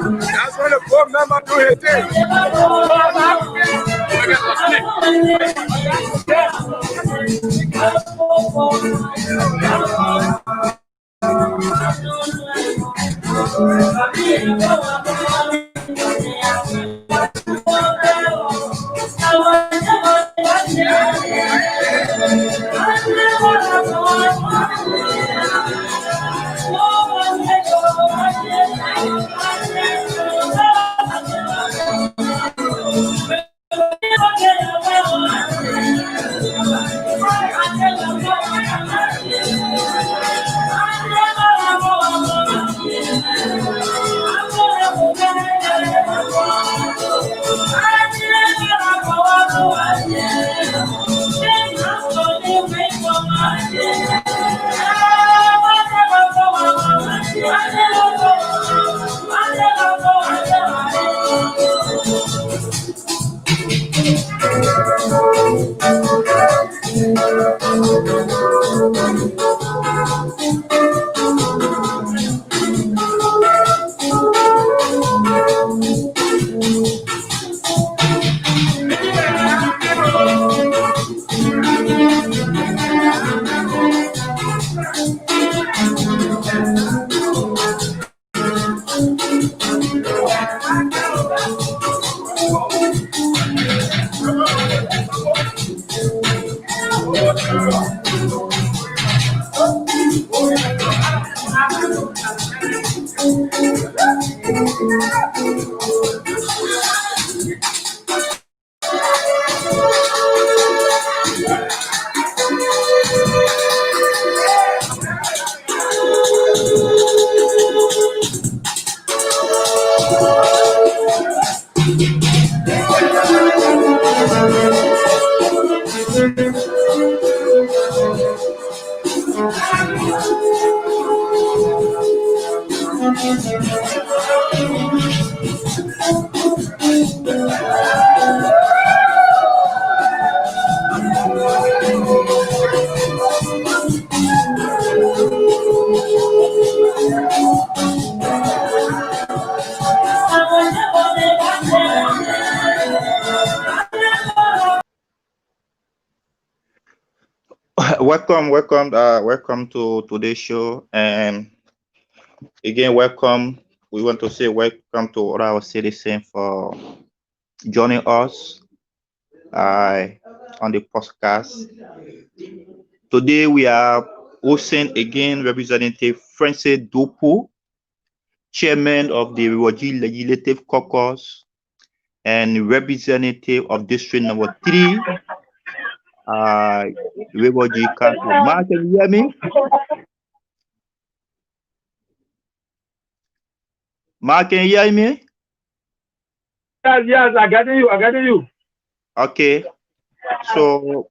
That's when the poor member do his thing. Welcome to today's show, and again, welcome. We want to say welcome to all our citizens for joining us uh, on the podcast. Today, we are hosting again Representative Francis Dopo, Chairman of the Riwoji Legislative Caucus and Representative of District Number 3, Riwoji County. Mark, can you hear me? Mark, can you hear me? Yes, I got you. Okay. So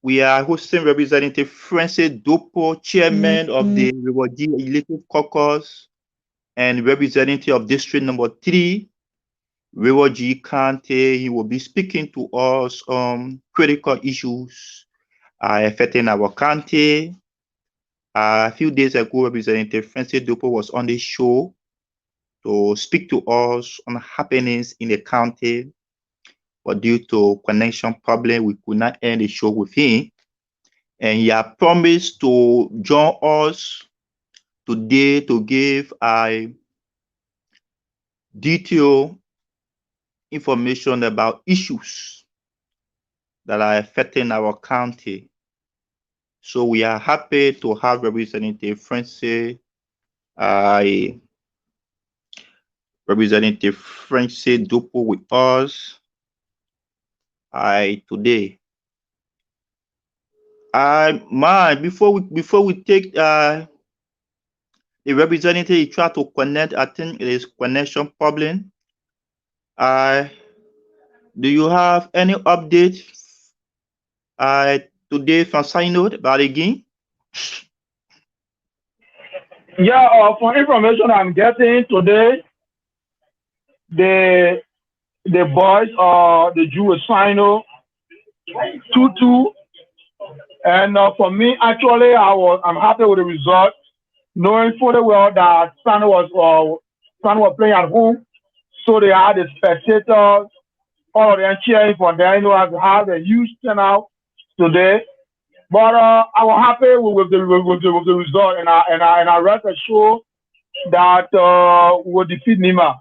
we are hosting Representative Francis Dopo, Chairman of the Riwoji Legislative Caucus and Representative of District Number 3, Riwoji County. He will be speaking to us on critical issues affecting our county. A few days ago, Representative Francis Dopo was on the show to speak to us on happenings in the county, but due to connection problem, we could not end the show with him. And he had promised to join us today to give a detailed information about issues that are affecting our county. So we are happy to have Representative Francis Dopo with us today. Before we take the representative try to connect, I think it is connection problem. Do you have any update today from Synod about the game? Yeah, for information I'm getting today, the boys the Jewish Synod 2-2, and for me actually I'm happy with the result, knowing fully well that Synod was playing at home, so they had the spectators, all of them cheering for them. Have a huge turnout today. But I was happy with the result, and I rest assured that we will defeat Nima.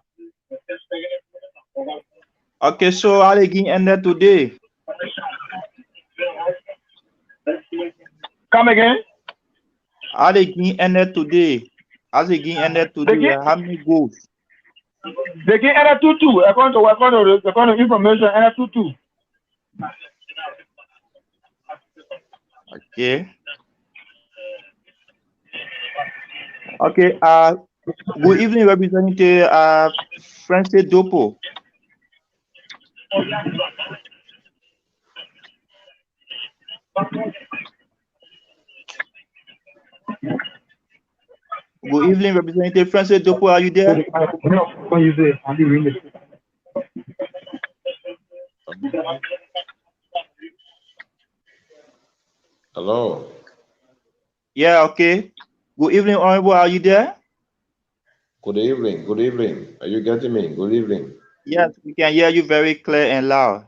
Okay, so how the game ended today? Come again? How the game ended today? How the game ended today? How many goals? The game ended 2-2. According to information, ended 2-2. Okay. Okay. Good evening, Representative Francis Dopo. Good evening, Representative Francis Dopo. Are you there? Hello. Yeah, okay. Good evening, Honorable. Are you there? Good evening. Good evening. Are you getting me? Good evening. Yes, we can hear you very clear and loud.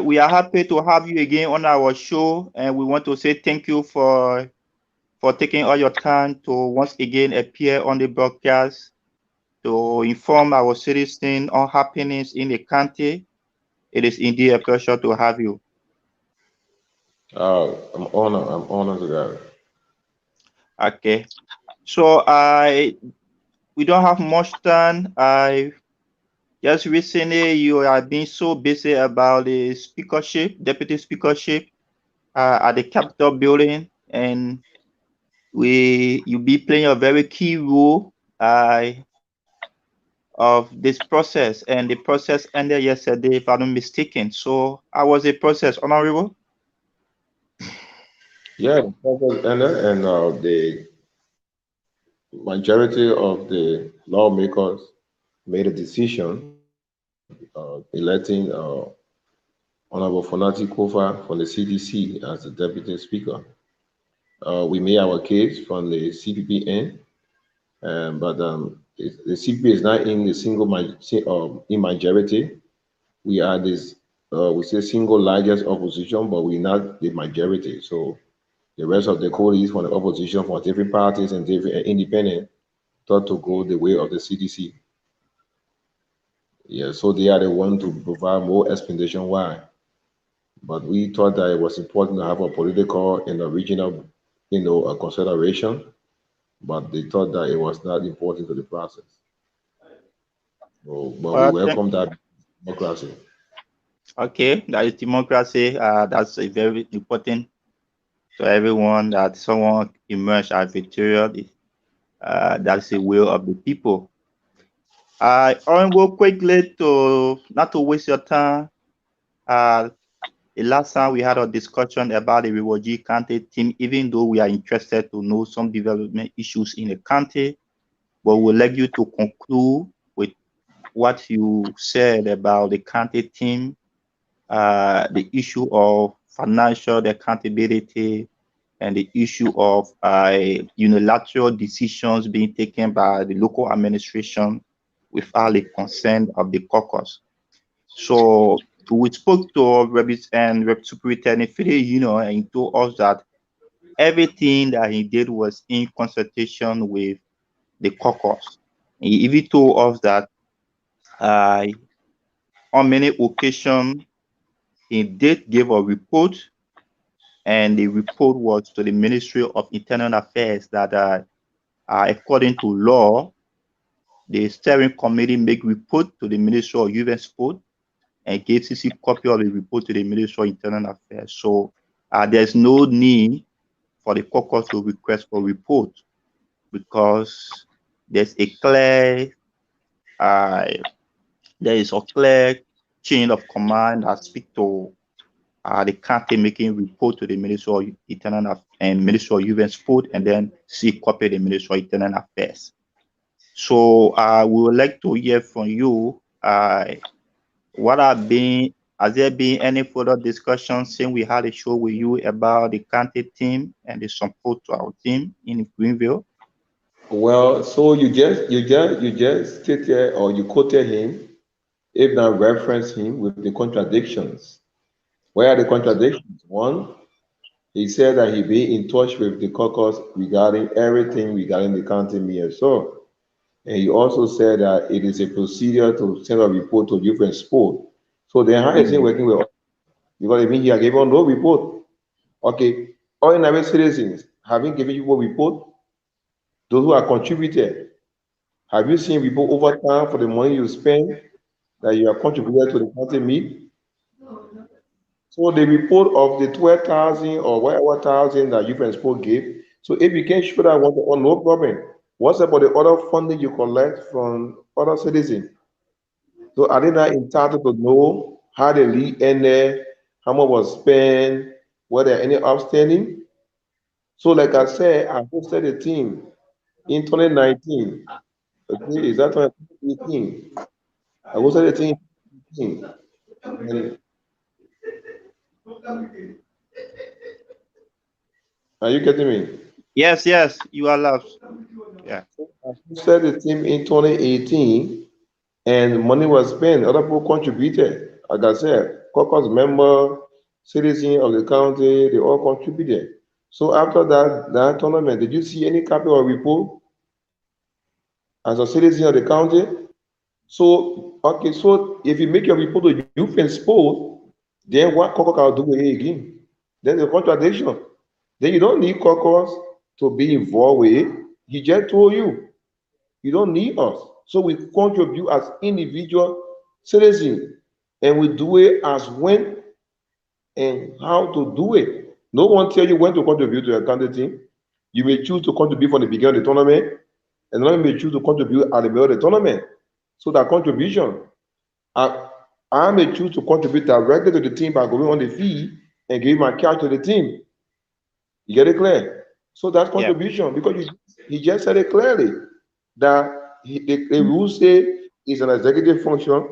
We are happy to have you again on our show, and we want to say thank you for taking all your time to once again appear on the broadcast to inform our citizens on happenings in the county. It is indeed a pleasure to have you. I'm honored to that. Okay. So we don't have much time. Just recently you have been so busy about the speakership, deputy speakership at the Capitol building, and you'll be playing a very key role of this process, and the process ended yesterday, if I'm not mistaken. So how was the process, Honorable? Yeah, the process ended, and the majority of the lawmakers made a decision electing Honorable Fonati Kofa from the CDC as the deputy speaker. We made our case from the CPP end, but the CPP is not in the in majority. We are this we say single largest opposition, but we're not the majority. So the rest of the colleagues from the opposition, from different parties and different independent, thought to go the way of the CDC. Yeah, so they are the one to provide more explanation why. But we thought that it was important to have a political and a regional, a consideration. But they thought that it was not important to the process. So, but we welcome that democracy. Okay, that is democracy. That's a very important to everyone, that someone emerged as victorious. That's the will of the people. I want to go quickly to not to waste your time. The last time we had a discussion about the Riwoji County team, even though we are interested to know some development issues in the county, but we'll let you to conclude with what you said about the county team, the issue of financial accountability, and the issue of unilateral decisions being taken by the local administration without the consent of the caucus. So we spoke to Superintendent Fide, and he told us that everything that he did was in consultation with the caucus. He even told us that on many occasions he did give a report, and the report was to the Ministry of Internal Affairs that according to law, the steering committee make report to the Ministry of Youth and Sport and give CC copy of the report to the Ministry of Internal Affairs. So there's no need for the caucus to request for report, because there's a clear chain of command that speak to the county making report to the Ministry of Internal and Ministry of Youth and Sport, and then see copy of the Ministry of Internal Affairs. So we would like to hear from you. Has there been any further discussion since we had a show with you about the county team and the support to our team in Greenville? Well, so you just stated, or you quoted him, if not reference him with the contradictions. Where are the contradictions? One, he said that he be in touch with the caucus regarding everything regarding the county mayor. So, and he also said that it is a procedure to send a report to Youth and Sport. So then how is he working with us? Because even he gave no report. Okay, ordinary citizens, have you given you a report? Those who are contributed, have you seen report over time for the money you spend that you have contributed to the county meet? So the report of the 12,000 or whatever thousand that Youth and Sport gave. So if you can show that one, no problem. What's about the other funding you collect from other citizens? So are they not entitled to know how they lead in there, how much was spent, were there any outstanding? So like I said, I hosted a team in 2019. Okay, is that 2018? I hosted a team in 2018. Are you getting me? Yes, you are loud. Yeah. I hosted the team in 2018, and money was spent. Other people contributed. Like I said, caucus member, citizen of the county, they all contributed. So after that tournament, did you see any copy or report as a citizen of the county? So okay, so if you make your report to Youth and Sport, then what caucus can do it again? Then the contradiction. Then you don't need caucus to be involved with it. He just told you, you don't need us. So we contribute as individual citizens, and we do it as when and how to do it. No one tell you when to contribute to your county team. You may choose to contribute from the beginning of the tournament, and then you may choose to contribute at the middle of the tournament. So that contribution, I may choose to contribute directly to the team by going on the fee and giving my cash to the team. You get it clear? So that's contribution, because he just said it clearly that the rules say it's an executive function.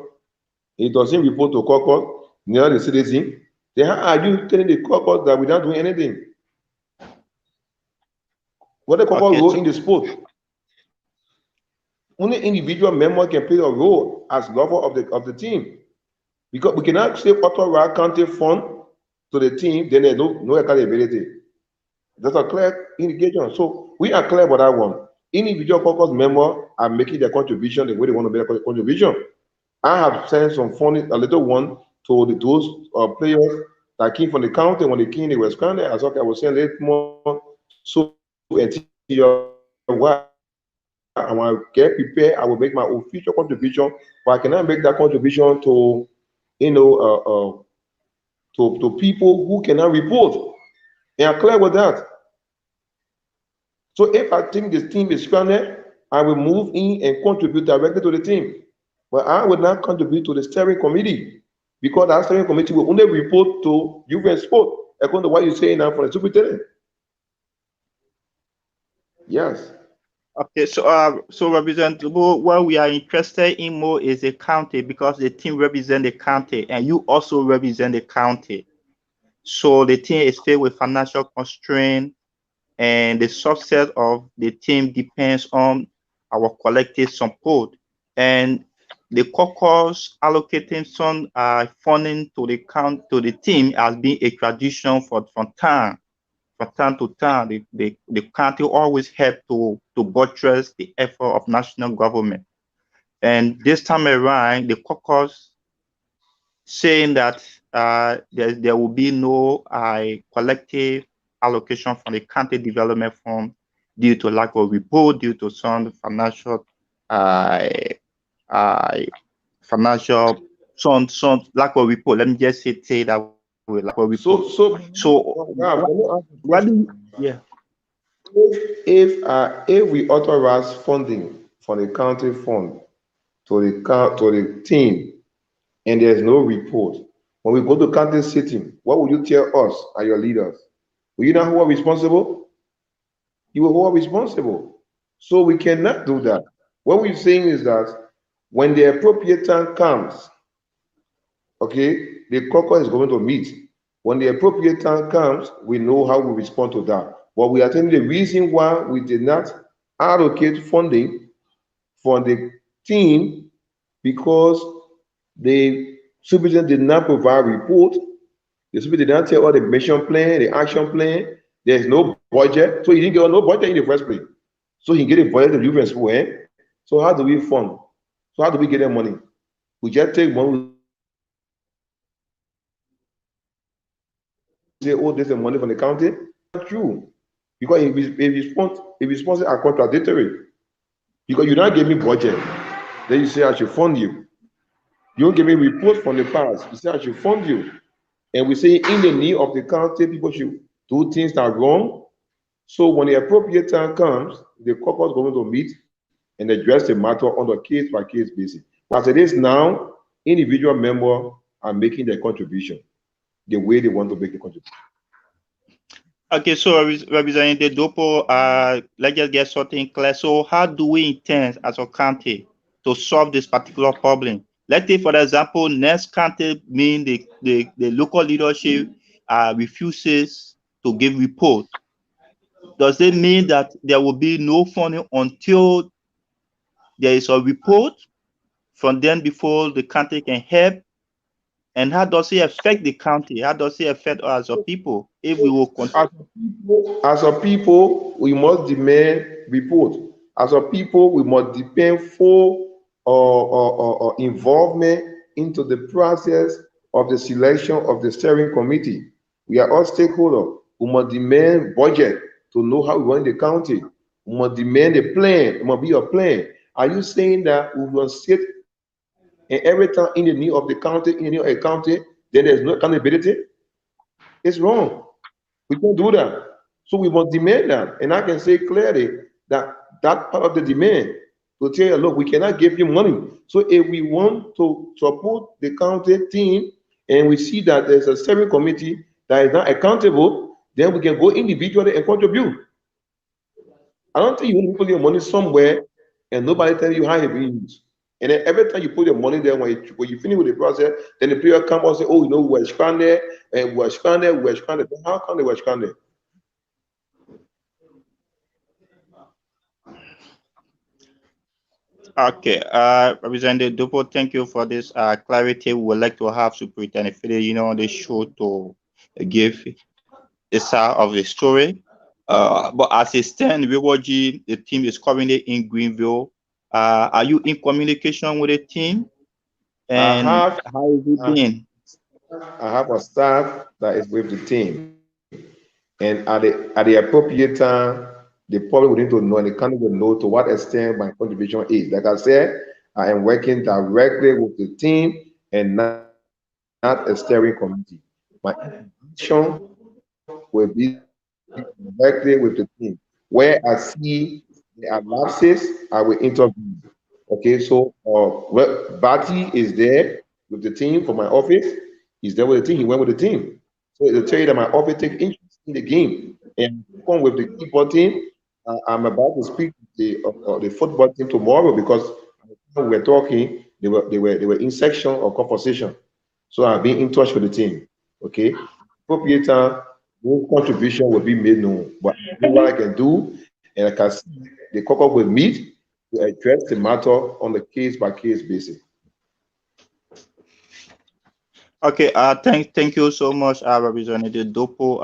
It doesn't report to caucus, near the citizen. Then how are you telling the caucus that we're not doing anything? What the caucus role in the sport? Only individual member can play a role as lover of the team, because we cannot say authorize county fund to the team. Then there's no accountability. That's a clear indication. So we are clear about that one. Individual caucus member are making their contribution the way they want to make a contribution. I have sent some funding, a little one, to those players that came from the county. When they came, they were stranded. I was saying a little more. So until what I want to get prepared, I will make my official contribution, but I cannot make that contribution to, to people who cannot report. And I'm clear with that. So if I think this team is stranded, I will move in and contribute directly to the team. But I will not contribute to the steering committee, because that steering committee will only report to Youth and Sport, according to what you're saying now for the superintendent. Yes. Okay, so Representative, what we are interested in more is the county, because the team represents the county and you also represent the county. So the team is filled with financial constraint, and the success of the team depends on our collective support. And the caucus allocating some funding to the team has been a tradition from time to time. The country always help to buttress the effort of national government. And this time around, the caucus saying that there will be no collective allocation from the county development fund due to lack of report, due to some financial some lack of report. Let me just say that way, lack of report. If we authorize funding from the county fund to the team, and there's no report, when we go to county sitting, what will you tell us and your leaders? Will you know who are responsible? You will who are responsible. So we cannot do that. What we're saying is that when the appropriate time comes, okay, the caucus is going to meet. When the appropriate time comes, we know how we respond to that. But we are telling the reason why we did not allocate funding for the team because the superintendent did not provide report. The superintendent did not tell all the mission plan, the action plan. There's no budget, so he didn't get no budget in the first place. So he get a budget to different school. So how do we fund? So how do we get that money? We just take money. Say, oh, there's the money from the county. Not true, because if responses are contradictory. Because you don't give me budget, then you say I should fund you. You don't give me report from the past. You say I should fund you. And we say in the need of the county, people should do things that are wrong. So when the appropriate time comes, the caucus is going to meet and address the matter on a case-by-case basis. As it is now, individual members are making their contribution the way they want to make the contribution. Okay, so Representative Dopo, let's just get something clear. So how do we intend as a county to solve this particular problem? Let's say, for example, next county mean the local leadership refuses to give report. Does it mean that there will be no funding until there is a report from them before the county can help? And how does it affect the county? How does it affect us as a people if we will continue? As a people, we must demand report. As a people, we must depend for involvement into the process of the selection of the steering committee. We are all stakeholders. We must demand budget to know how we run the county. We must demand a plan. It must be a plan. Are you saying that we will sit and every time in the need of the county, in the need of a county, then there's no accountability? It's wrong. We can't do that. So we must demand that. And I can say clearly that that part of the demand to tell you, look, we cannot give you money. So if we want to support the county team and we see that there's a steering committee that is not accountable, then we can go individually and contribute. I don't think you want to put your money somewhere and nobody tell you how it's being used. And then every time you put your money there, when you finish with the process, then the player come and say, oh, you know, we're stranded, and we're stranded. How come they were stranded? Okay, Representative Dopo, thank you for this clarity. We would like to have Superintendent Fede, on the show to give the side of the story. But as it stands, the team is currently in Greenville. Are you in communication with the team? And how is it been? I have a staff that is with the team. And at the appropriate time, they probably will need to know, and the county will know to what extent my contribution is. Like I said, I am working directly with the team and not a steering committee. My contribution will be directly with the team. Where I see the lapses, I will intervene. Okay, so Bati is there with the team for my office. He's there with the team. He went with the team. So it'll tell you that my office takes interest in the game. And come with the football team. I'm about to speak to the football team tomorrow because when we were talking, they were in section or conversation. So I've been in touch with the team. Okay, appropriate time, no contribution will be made known. But I know what I can do, and I can see the caucus will meet to address the matter on the case by case basis. Okay, thank you so much, Representative Dopo.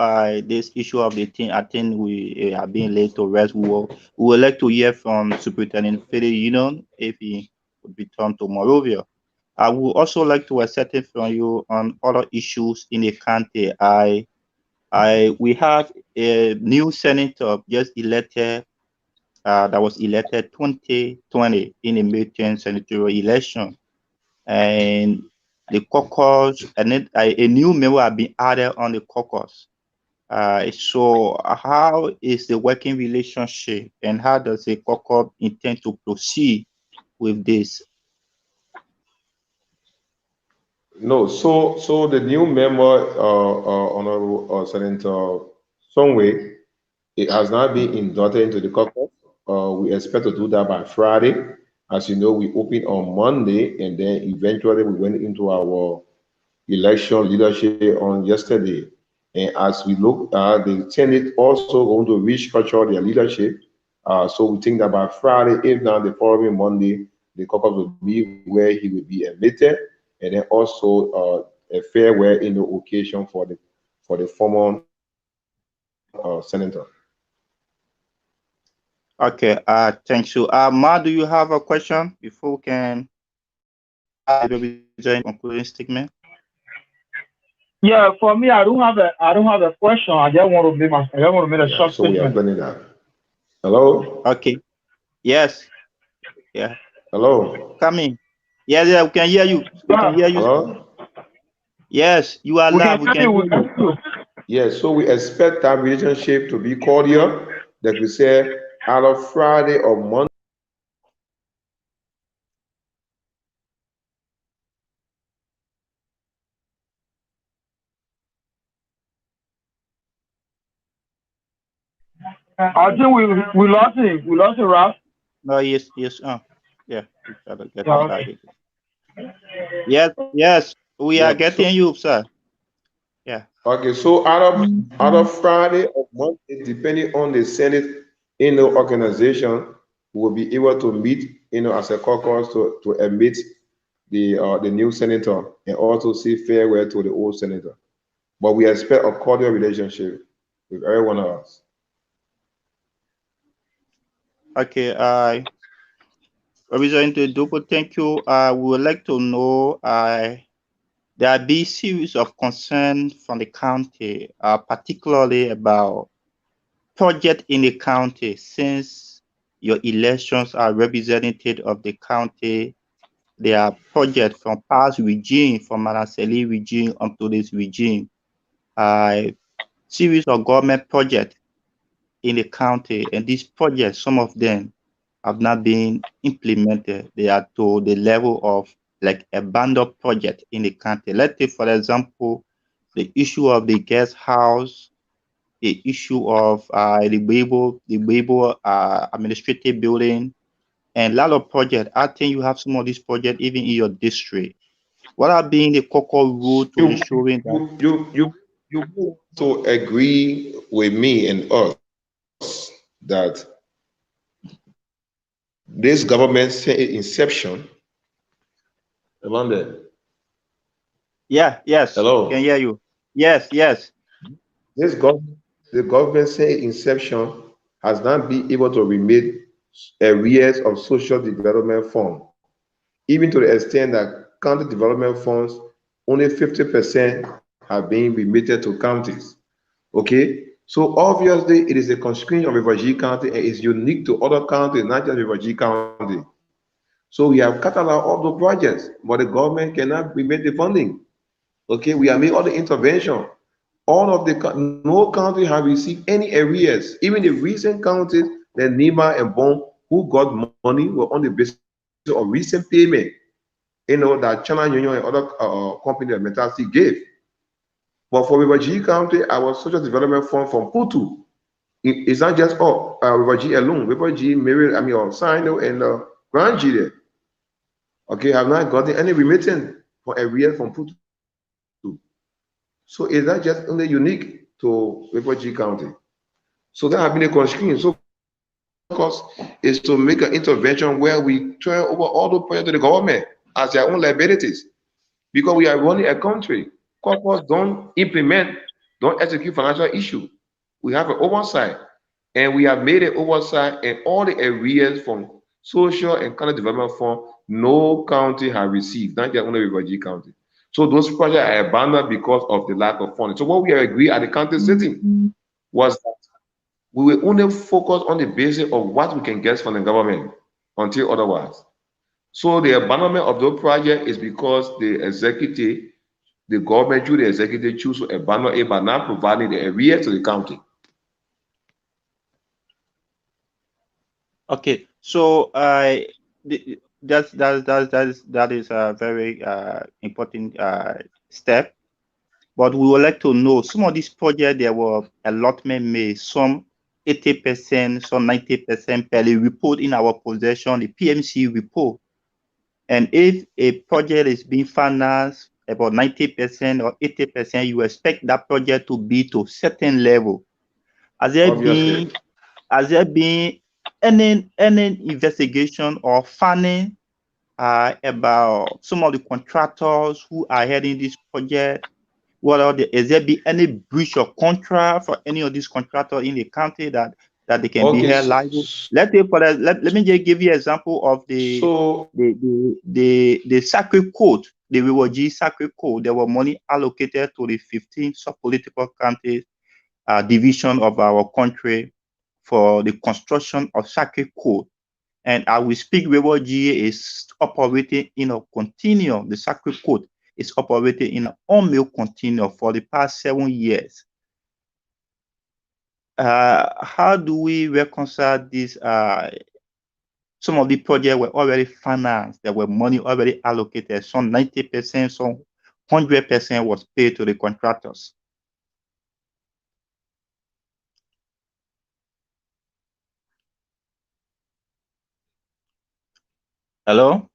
This issue of the thing, I think we are being laid to rest. We would like to hear from Superintendent Fede Union if he would return to Monrovia. I would also like to accept it from you on other issues in the county. We have a new senator just elected, that was elected 2020 in the midterm senatorial election, and the caucus, and then a new member have been added on the caucus. So how is the working relationship, and how does the caucus intend to proceed with this? No, so the new member, Honorable Senator Songwe, it has not been inducted into the caucus. We expect to do that by Friday. As you know, we opened on Monday, and then eventually we went into our election leadership on yesterday. And as we look at the Senate also going to restructure their leadership. So we think that by Friday, if not the following Monday, the caucus will be where he will be admitted, and then also a farewell in the occasion for the former senator. Okay, thank you. Ma, do you have a question before we can join concluding statement? Yeah, for me, I don't have a question. I just want to make a short So we are statement. planning that. Hello? Okay. Yes. Yeah. Hello? Come in. Yeah, we can hear you. We can hear you. Hello? Yes, you are live. We can hear you. Yes, so we expect that relationship to be cordial, like we said, either Friday or Monday. I think we lost him. We lost him, Ralph. No, yes. Yeah. We try to get Yeah, back. Yes. We are getting you, sir. Yeah. Okay, so out of Friday or Monday, depending on the Senate organization, we will be able to meet as a caucus to admit the new senator and also say farewell to the old senator. But we expect a cordial relationship with every one of us. Okay. Representative Dopo, thank you. We would like to know there are been series of concerns from the county, particularly about projects in the county. Since your elections are representative of the county, there are projects from past regime, from Manaseli regime up to this regime. Series of government projects in the county, and these projects, some of them have not been implemented. They are to the level of like abandoned project in the county. Let's take, for example, the issue of the guest house, the issue of the Weibo administrative building, and a lot of projects. I think you have some of these projects even in your district. What are being the core rule to ensuring that You to agree with me and us that this government since inception, Amanda. Yes. Hello. Can hear you. Yes. The government since inception has not been able to remit arrears of social development fund, even to the extent that county development funds, only 50% have been remitted to counties. Okay, so obviously it is a constraint of Riverview County and is unique to other counties, not just Riverview County. So we have cataloged all the projects, but the government cannot remit the funding. Okay, we have made all the intervention. No county have received any arrears. Even the recent counties, the Nima and Bon, who got money were on the basis of recent payment. That China Union and other companies that Metasi gave. But for Riverview County, our social development fund from Putu, it's not just Riverview alone. Riverview, or Sino and Grand G. Okay, have not gotten any remittance for arrears from Putu. So is that just only unique to Refugee County. So that has been a constraint. So focus is to make an intervention where we turn over all the projects to the government as their own liabilities. Because we are running a country. Corporates don't implement, don't execute financial issue. We have an oversight. And we have made an oversight in all the areas from social and county development fund. No county has received, not just only Refugee County. So those projects are abandoned because of the lack of funding. So what we agreed at the county sitting was that we will only focus on the basis of what we can get from the government until otherwise. So the abandonment of the project is because the executive, the government through the executive choose to abandon it by not providing the area to the county. Okay, so that is a very important step. But we would like to know some of these projects there were allotment made, some 80%, some 90% per the report in our possession, the PMC report. And if a project is being financed about 90% or 80%, you expect that project to be to a certain level. Has there been any investigation or funding about some of the contractors who are heading this project? Is there be any breach of contract for any of these contractors in the county that they can be held liable? Let's say let me just give you an example of the sacred code, the Refugee sacred code. There were money allocated to the 15 sub-political counties division of our country for the construction of sacred code. And as we speak, Refugee is operating in a continuum. The sacred code is operating in an on-mill continuum for the past 7 years. How do we reconcile this? Some of the projects were already financed. There were money already allocated. Some 90%, some 100% was paid to the contractors. Hello?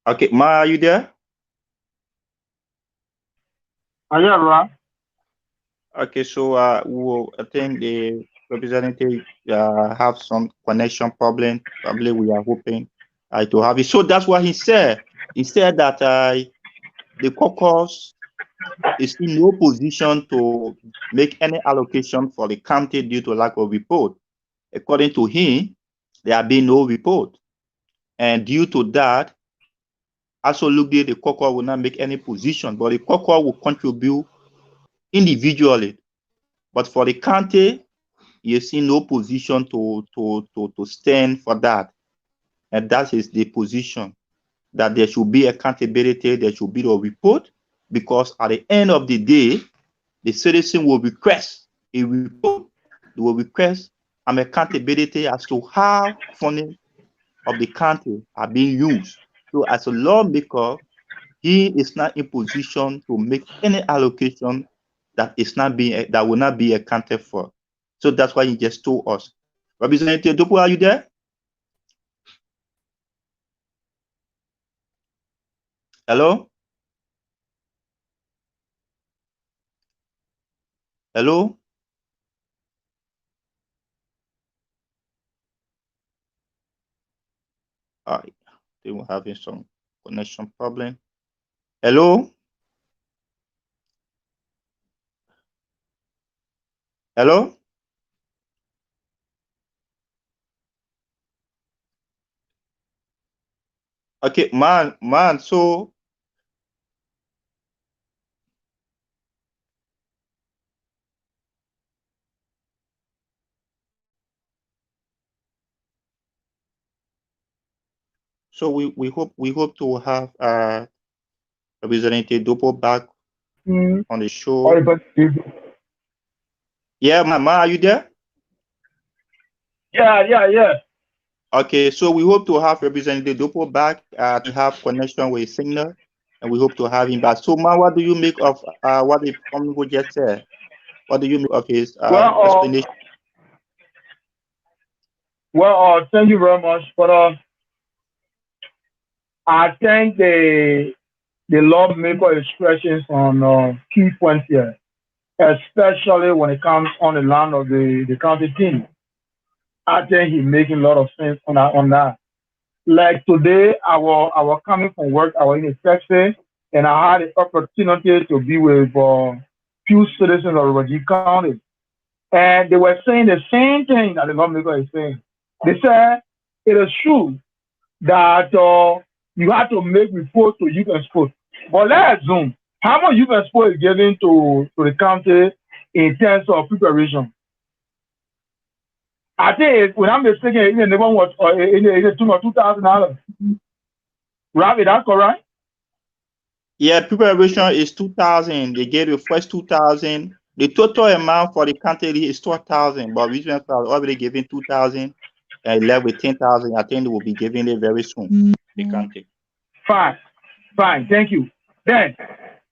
Okay, Ma, are you there? Yeah, right. Okay, so I think the representative have some connection problem. Probably we are hoping to have it. So that's what he said. He said that the caucus is in no position to make any allocation for the county due to lack of report. According to him, there have been no report. And due to that, absolutely the caucus will not make any position, but the caucus will contribute individually. But for the county, you see no position to stand for that. And that is the position, that there should be accountability, there should be a report, because at the end of the day, the citizen will request a report. They will request an accountability as to how funding of the county are being used. So as a lawmaker, he is not in position to make any allocation that will not be accounted for. So that's why he just told us. Representative Dopo, are you there? Hello? Hello? They were having some connection problem. Hello? Hello? Okay, man, so we hope to have Representative Dopo back on the show. Yeah, man, are you there? Yeah. Okay, so we hope to have Representative Dopo back to have connection with Signal, and we hope to have him back. So, man, what do you make of what the Honorable just said? What do you make of his explanation? Well, thank you very much. But I think the lawmaker is stretching on key points here, especially when it comes on the land of the county team. I think he's making a lot of sense on that. Like today, I was coming from work, I was in a taxi, and I had the opportunity to be with few citizens of Riverview County, and they were saying the same thing that the lawmaker is saying. They said it is true that you have to make report to youth and sport. But let's assume how much youth and sport is given to the county in terms of preparation. I think when I'm mistaken, in the neighborhood was in the tune of $2,000. Right, that's correct. Yeah, preparation is 2,000. They get the first 2,000. The total amount for the county is 12,000, but regional has already given 2,000 and left with 10,000. I think they will be giving it very soon. The county. Fine, fine, thank you. Then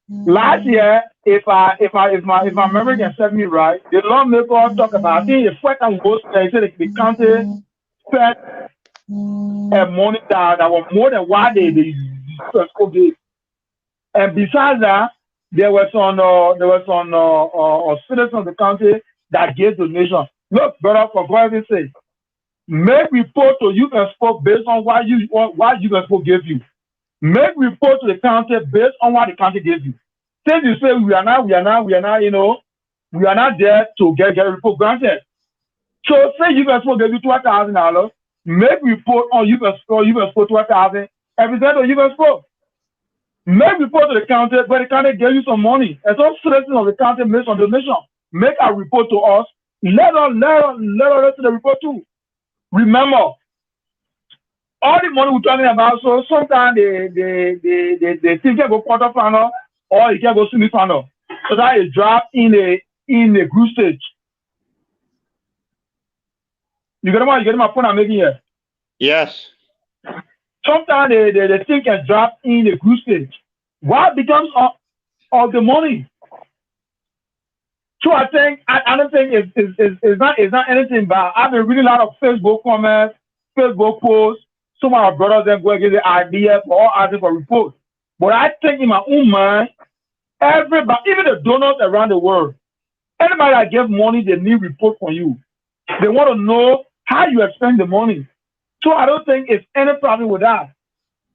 last year, if my memory can serve me right, the lawmaker talk about I think the first time goes he said the county spent money that was more than what the school gave. And besides that, there were some citizens of the county that gave donation. Look, brother, for God's sake, make report to you and sport based on what you and sport gave you. Make report to the county based on what the county gave you. Since you say we are not, we are not there to get a report granted. So say you and sport gave you $12,000. Make report on you and sport 12,000. Every day to you and sport. Make report to the county, but the county gave you some money. And some citizens of the county make some donation. Make a report to us. Let us to the report too. Remember, all the money we're talking about, so sometimes they think they go quarter final or you can go semi final. So that is dropped in a group stage. You get my point I'm making here? Yes. Sometimes they think it's dropped in a group stage. What becomes of the money? So I think I don't think it's not anything bad. I've been reading a lot of Facebook comments, Facebook posts. Some of our brothers then go and get the idea for all asking for reports. But I think in my own mind, everybody, even the donors around the world, anybody that gives money, they need report from you. They want to know how you spend the money. So I don't think it's any problem with that.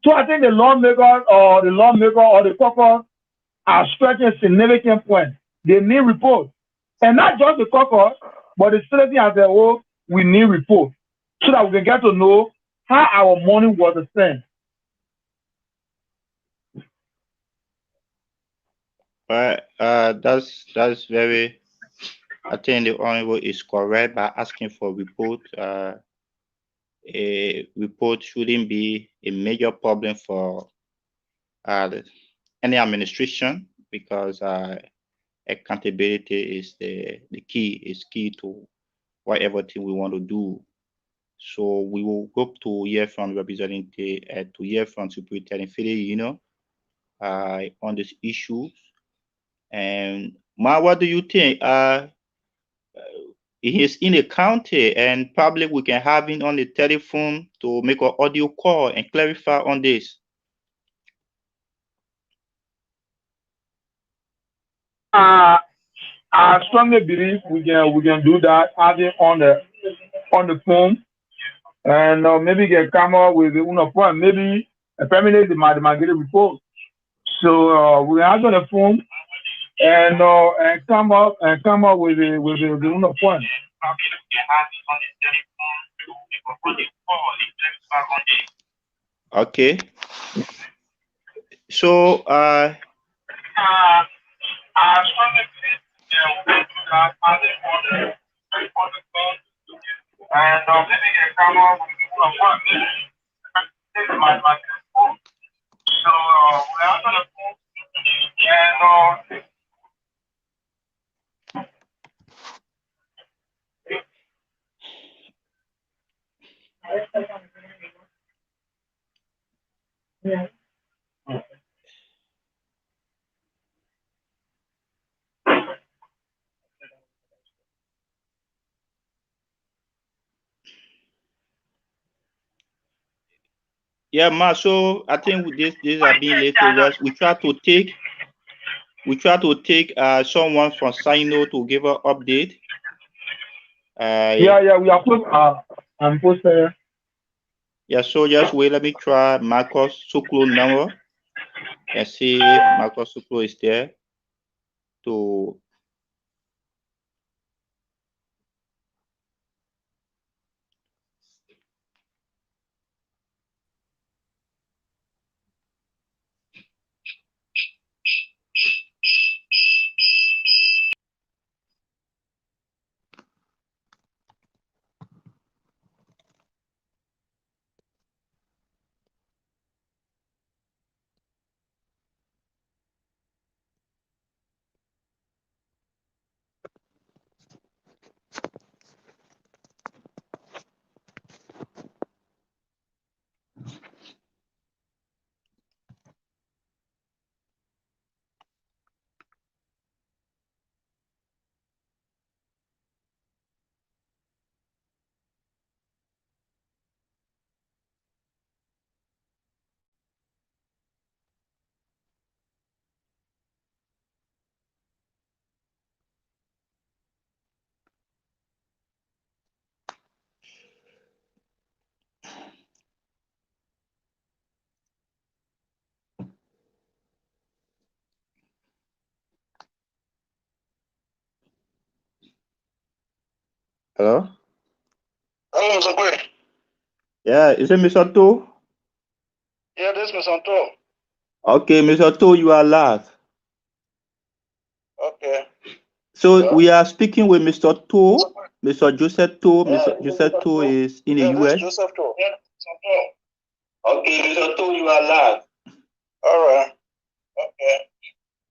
So I think the lawmaker or the caucus are stretching a significant point. They need report. And not just the caucus, but the citizen as a whole, we need report. So that we can get to know how our money was spent. That's very. I think the honorable is correct by asking for report. A report shouldn't be a major problem for any administration because accountability is the key to whatever thing we want to do. So we will go to hear from representative to hear from Superintendent Fede, on this issue. And Ma, what do you think? He's in the county and probably we can have him on the telephone to make an audio call and clarify on this. I strongly believe we can do that, having on the phone, and maybe get come up with a point, maybe a permanent the Margaret report. So we have on the phone and come up with the point. Okay. So I strongly believe we can do that, having on the phone, and maybe get come up with a point, maybe the Margaret report. So we have on the phone and yeah. Yeah, Ma. So I think with this are being late to rest. We try to take someone from Sino to give an update. Yeah, we are post. I'm posted. Yeah, so just wait. Let me try Marcus Suklo number and see if Marcus Suklo is there to. Hello. Hello, Mr. Gwe. Yeah, is it Mr. To? Yeah, this is Mr. To. Okay, Mr. To, you are live. Okay. So we are speaking with Mr. To, Mr. Joseph To. Mr. Joseph To is in the US. Joseph To. Yeah, Okay, Mr. To, you are live. all right. Okay.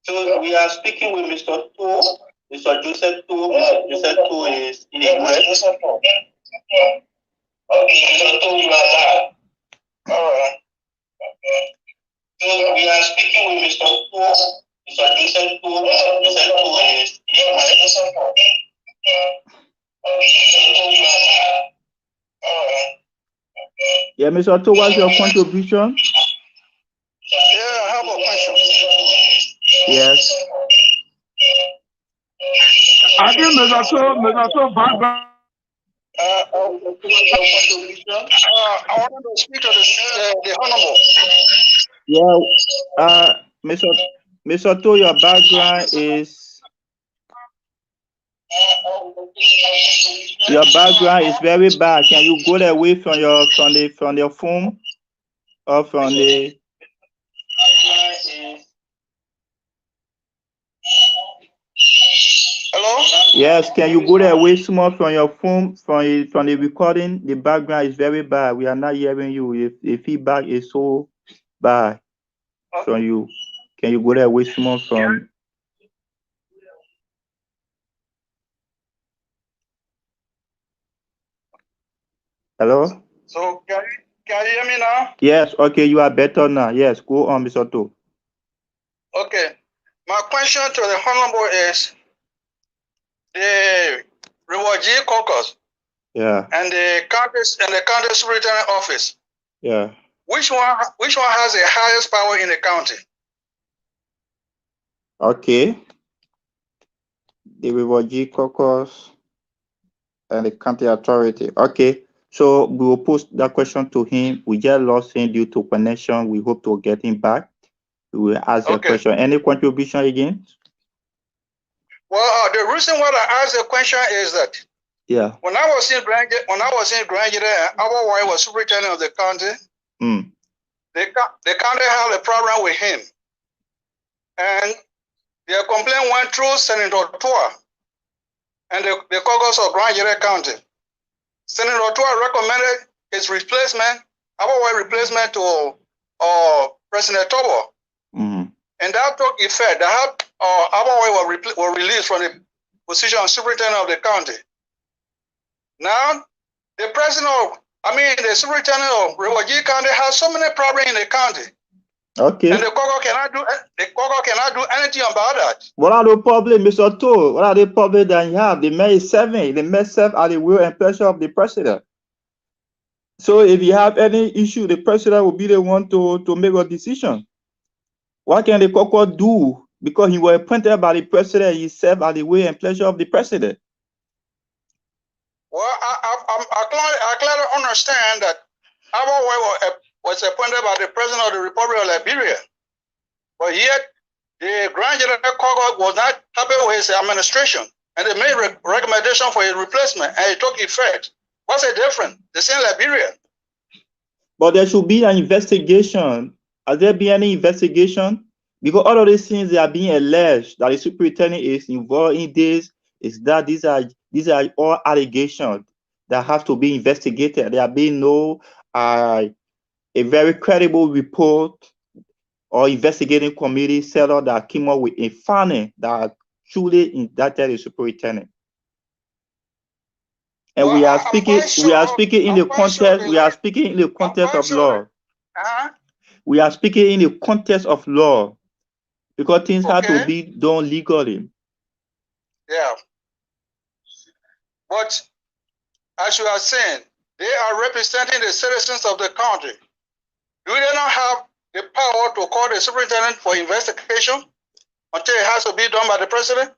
So we are speaking with Mr. To, Mr. Joseph To. Mr. Joseph To is in the US. Joseph To. Okay, Mr. To, you are live. All right. Okay. So we are speaking with Mr. To, Mr. Joseph To. Mr. Joseph To is in the US. Joseph To. All right. Okay. Yeah, Mr. To, what's your contribution? Yeah, I have a question. Yes. I think Mr. background. I wanted to speak to the honorable. Yeah, Mr. To, your background is very bad. Can you go away from your phone or from the? Hello? Yes, can you go away small from your phone from the recording? The background is very bad. We are not hearing you. If the feedback is so bad from you, can you go away small from? Hello? So can you hear me now? Yes, okay, you are better now. Yes, go on, Mr. To. Okay. My question to the honorable is the Reward Caucus Yeah, and the county superintendent office. yeah. Which one has the highest power in the county? Okay. The Reward Caucus and the county authority. Okay. So we will post that question to him. We just lost him due to connection. We hope to get him back. We will ask the question. Any contribution again? Well, the reason why I asked the question is that when I was in Grand and our wife was superintendent of the county, the county had a problem with him, and their complaint went through Senator Tua and the caucus of Grand County. Senator Tua recommended his replacement, our wife replacement to President Tobo. And that took effect. That our wife was released from the position of superintendent of the county. Now, the superintendent of Reward County has so many problems in the county. Okay. And the caucus cannot do anything about that. What are the problems, Mr. To? What are the problems that you have? The May 7th, the May 7th are the will and pleasure of the president. So if you have any issue, the president will be the one to make a decision. What can the Koko do? Because he was appointed by the president, he served at the will and pleasure of the president. Well, I clearly understand that Abawa was appointed by the president of the Republic of Liberia, but yet the Grand General Koko was not happy with his administration, and they made recommendation for his replacement, and it took effect. What's the difference? The same Liberia. But there should be an investigation. Has there been any investigation? Because all of these things that are being alleged that the superintendent is involved in this, is that these are all allegations that have to be investigated. There have been no a very credible report or investigating committee set up that came up with a finding that truly indicted the superintendent. And we are speaking in the context of law. We are speaking in the context of law because things have to be done legally. Yeah. But as you are saying, they are representing the citizens of the country. Do they not have the power to call the superintendent for investigation until it has to be done by the president?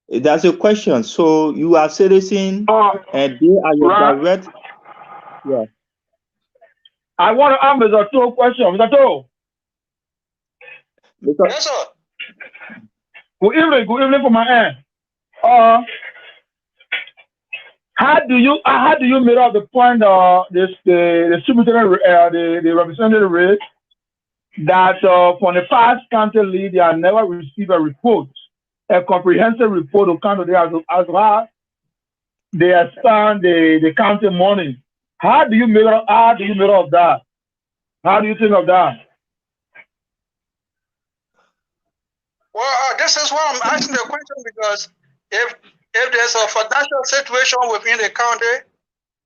That's a question. So you are citizen and they are your direct. Yeah. I want to ask Mr. Toe a question. Mr. Toe. Yes, sir. Good evening from my end. How do you make up the point the superintendent the representative rate that from the past county lead they have never received a report, a comprehensive report of county as far they expand the county money. How do you make up that? How do you think of that? Well, this is why I'm asking the question, because if there's a financial situation within the county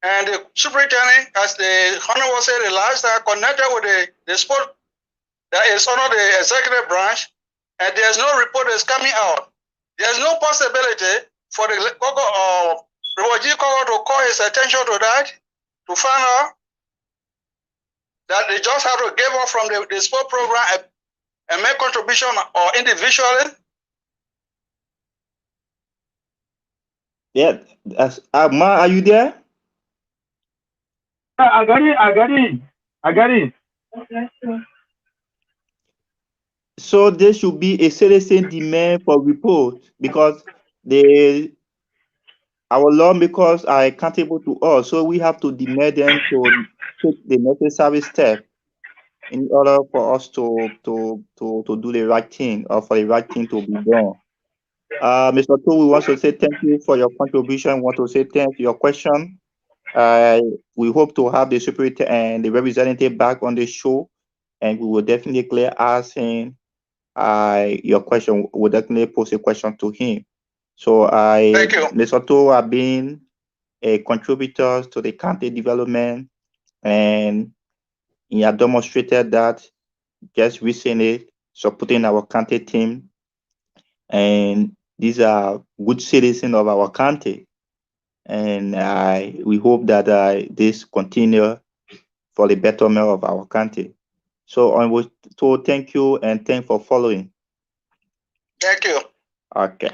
and the superintendent, as the Honorable said the last time, connected with the sport that is under the executive branch, and there's no report that's coming out, there's no possibility for the Refugee Koko to call his attention to that, to find out that they just have to give up from the sport program and make contribution or individually. Yeah, Ma, are you there? I got it. Okay. So there should be a citizen demand for report because our lawmakers are accountable to us, so we have to demand them to take the necessary step in order for us to do the right thing or for the right thing to be done. Mr. Tu, we want to say thank you for your contribution. We want to say thank you for your question. We hope to have the superintendent and the representative back on the show, and we will definitely ask him your question. We'll definitely pose a question to him. So thank you. Mr. Tu have been a contributor to the county development, and he has demonstrated that just recently supporting our county team, and these are good citizens of our county, and we hope that this continue for the betterment of our county. So I will thank you and thank for following. Thank you. Okay.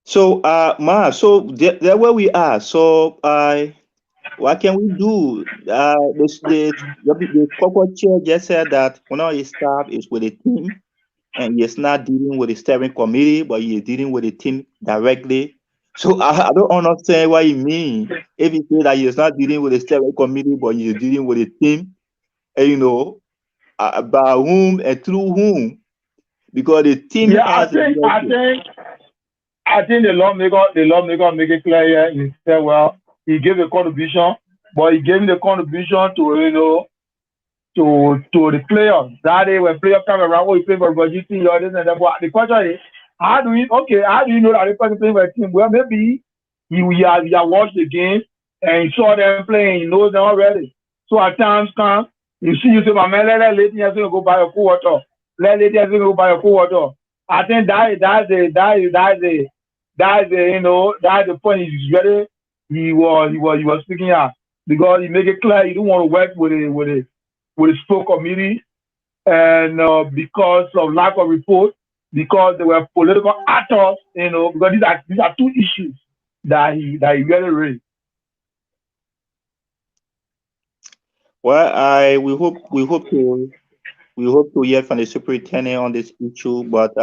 So Ma, so there where we are. So what can we do? The Koko chair just said that one of his staff is with the team, and he's not dealing with the steering committee, but he's dealing with the team directly. So I don't understand what he means if he says that he's not dealing with the steering committee, but he's dealing with the team, and by whom and through whom, because the team. Yeah, I think the lawmaker make it clear here. He said, well, he gave a contribution, but he gave the contribution to the players. That day when players come around, we play for Virginia, this and that. But the question is, how do you know that the person playing for a team? Well, maybe he has watched the game and he saw them playing, he knows them already. So at times come, you say, my man, let that lady has to go buy a cool water. Let lady has to go buy a cool water. I think that's That's that's the point. He was speaking out because he make it clear he don't want to work with a sport committee, and because of lack of report, because they were political actors, because these are two issues that he really raised. Well, we hope to hear from the superintendent on this issue, but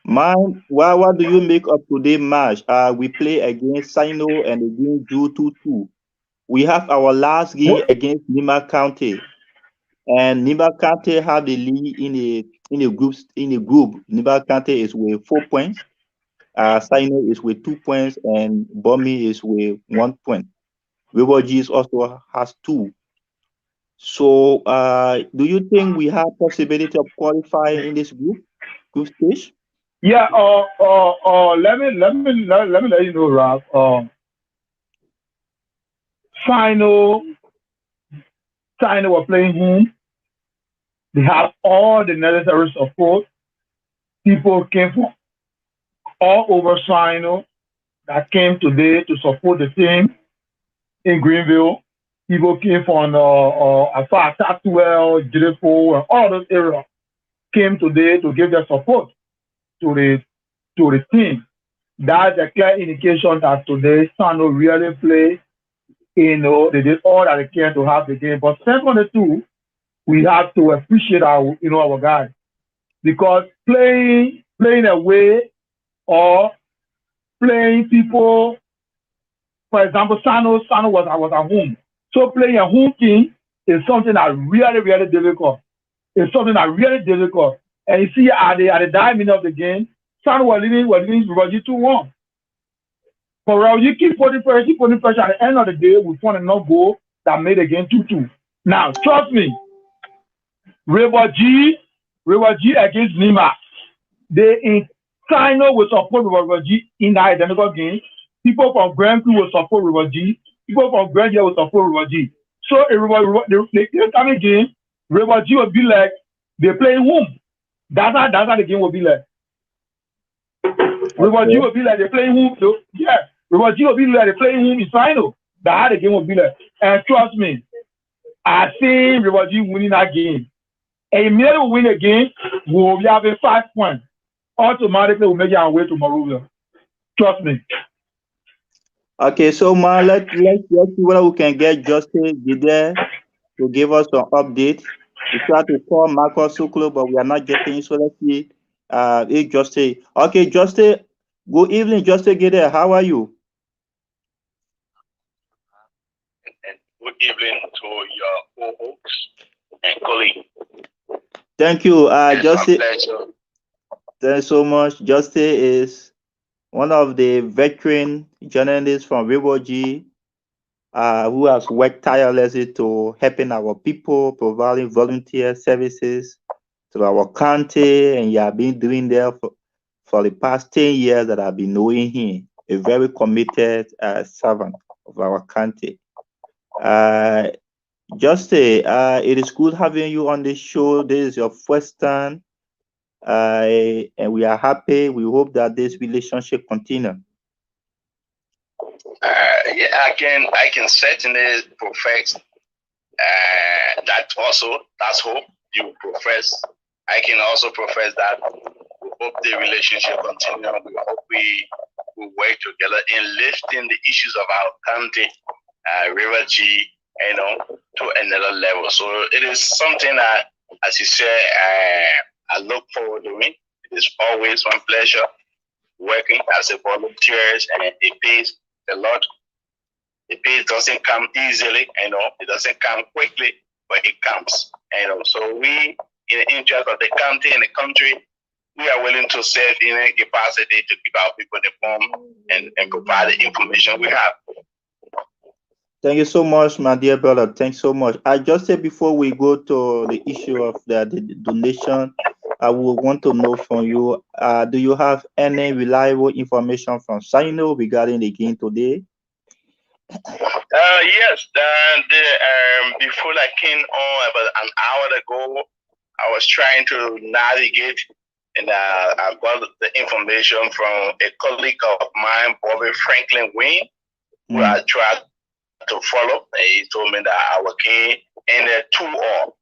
what do you make of today's match? We play against Sino and against Jew 2-2. We have our last game against Nima County, and Nima County have the lead in a group. Nima County is with 4 points. Sino is with 2 points, and Bomi is with 1 point. River G's also has 2. So, do you think we have possibility of qualifying in this group stage? Yeah. Let me let you know, Ralph. Sino were playing home. They have all the necessary support. People came from all over Sino that came today to support the team in Greenville. People came from Afar, Tatwell, Jiripo, and all those areas came today to give their support to the team. That's a clear indication that today Sino really play. They did all that they can to have the game. But secondly, too, we have to appreciate our guys, because playing away or playing people, for example, Sano was at home. So playing a home team is something that really, really difficult. It's something that really difficult. And you see at the diamond of the game, Sano was leading Roger 2-1. For Roger, you keep putting pressure. At the end of the day, we found enough goal that made the game 2-2. Now, trust me, River G against Nima. Sino will support River G in the identical game. People from Grand Crew will support River G. People from Grand will support River G. So the coming game, River G will be like they playing home. That's how the game will be like. River G will be like they playing home. So, yeah, River G will be like they playing home in Sino. That's how the game will be like. And trust me, I see River G winning that game. And immediately we win the game, we will be having 5 points. Automatically, we'll make our way to Monrovia. Trust me. Okay, so man, let's see whether we can get Justice there to give us an update. We try to call Marcus Suklo, but we are not getting. So let's see if Justice. Okay, Justice. Good evening, Justice Gide. How are you? And good evening to your co-hosts and colleagues. Thank you, Justice. Thanks so much. Justice is one of the veteran journalists from River G, who has worked tirelessly to helping our people, providing volunteer services to our county, and he has been doing that for the past 10 years that I've been knowing him. A very committed servant of our county. Justice, it is good having you on the show. This is your first time, and we are happy. We hope that this relationship continue. Yeah, I can certainly profess that also. That's hope you profess. I can also profess that we hope the relationship continue. We hope we work together in lifting the issues of our county, River G, to another level. So it is something that, as you say, I look forward to doing. It is always my pleasure working as a volunteer, and it pays a lot. The pay doesn't come easily, it doesn't come quickly, but it comes. So we, in the interest of the county and the country, we are willing to serve in a capacity to keep our people informed and provide the information we have. Thank you so much, my dear brother. Thanks so much. I just said before we go to the issue of the donation, I would want to know from you, do you have any reliable information from Sino regarding the game today? Yes, before I came on about an hour ago, I was trying to navigate And I got the information from a colleague of mine, Bobby Franklin Wayne, who I tried to follow. And he told me that our game ended 2-2.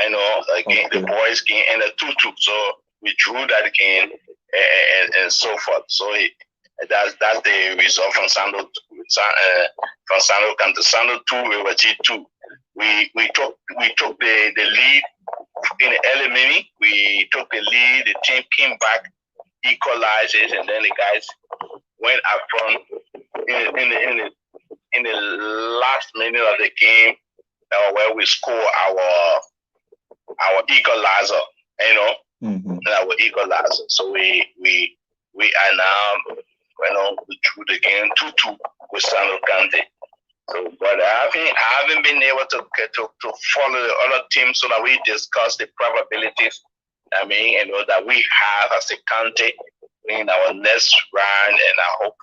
You know, again, the boys game ended 2-2. So we drew that game and so forth. So that's the result from Sando County. Sando 2, we were 2. We took the lead in the early minute. We took the lead. The team came back, equalizes, and then the guys went up front in the last minute of the game, where we score our equalizer. You know, our equalizer. So we are now, you know, we drew the game 2-2 with Sando County. So, but I haven't been able to follow the other teams so that we discuss the probabilities. I mean, you know, that we have as a county in our next round, and I hope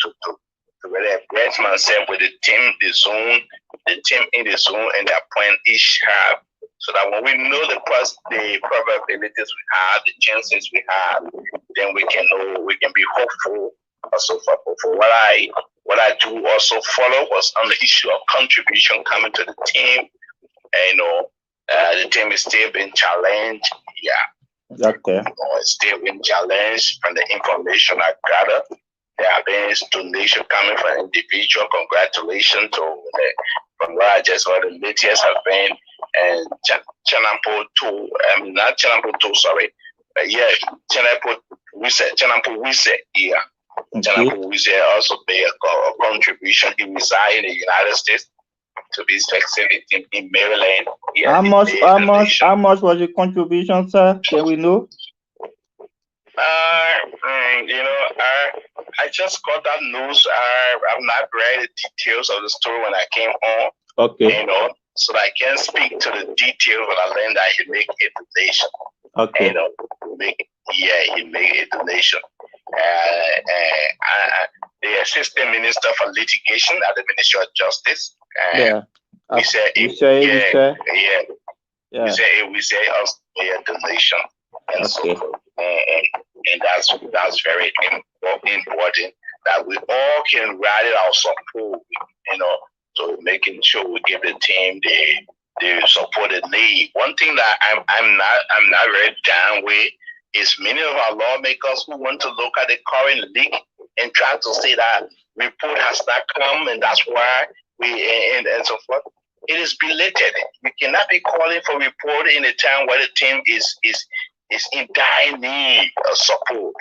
to really impress myself with the team in the zone, and their point each have, so that when we know the probabilities we have, the chances we have, then we can be hopeful. Also, for what I do also follow was on the issue of contribution coming to the team. And, you know, the team is still being challenged. Yeah. Okay. You know, it's still being challenged from the information I gather. There have been donations coming from individual. Congratulations from what I just heard. The latest have been and Chenampo 2. Not Chenampo 2. Sorry. Yeah, Chenampo Wise. Yeah. Chenampo Wise also made a contribution. He resides in the United States, to be specific, in Maryland. Yeah, how much was your contribution, sir? Can we know? You know, I just got that news. I've not read the details of the story when I came home. Okay. You know, so I can't speak to the details when I learned that he made a donation. Okay. You know, he made a donation. The Assistant Minister for Litigation at the Ministry of Justice. We say us pay a donation, and okay. So and that's very important that we all can rally our support. You know, so making sure we give the team the support they need. One thing that I'm not very down with is many of our lawmakers who want to look at the current league and try to say that report has not come and that's why and so forth. It is belated. You cannot be calling for report in a time where the team is in dire need of support.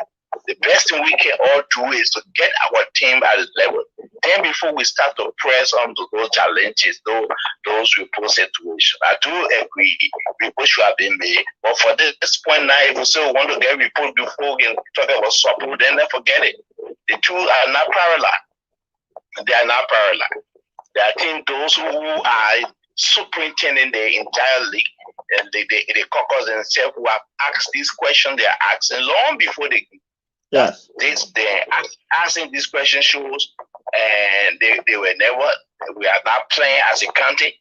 The best thing we can all do is to get our team at a level. Then before we start to press on to those challenges, those report situations. I do agree, reports should have been made. But for this point now, if we still want to get report before we can talk about support, then forget it. The two are not parallel. They are not parallel. I think those who are superintending the entire league, and the caucus themselves who have asked these questions, they are asking long before they. Yes. They asking these questions shows, and they were never. We are not playing as a county.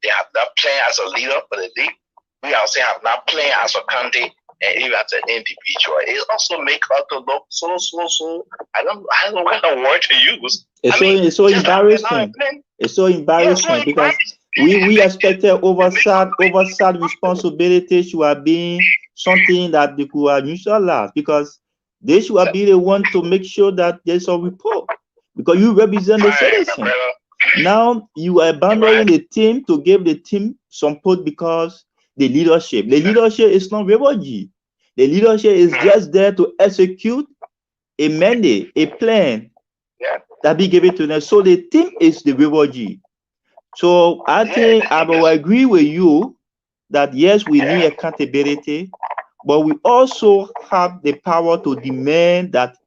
They have not playing as a leader for the league. We also have not playing as a county and even as an individual. It also makes us to look so. I don't know what the word to use. It's so embarrassing. It's so embarrassing because we expected oversight responsibility should have been something that they could neutralize, because they should be the one to make sure that there's a report, because you represent the citizen. Now you are abandoning the team to give the team support because the leadership is not refugee. The leadership is just there to execute a mandate, a plan that be given to them. So the team is the refugee. So I think I will agree with you that yes, we need accountability, but we also have the power to demand that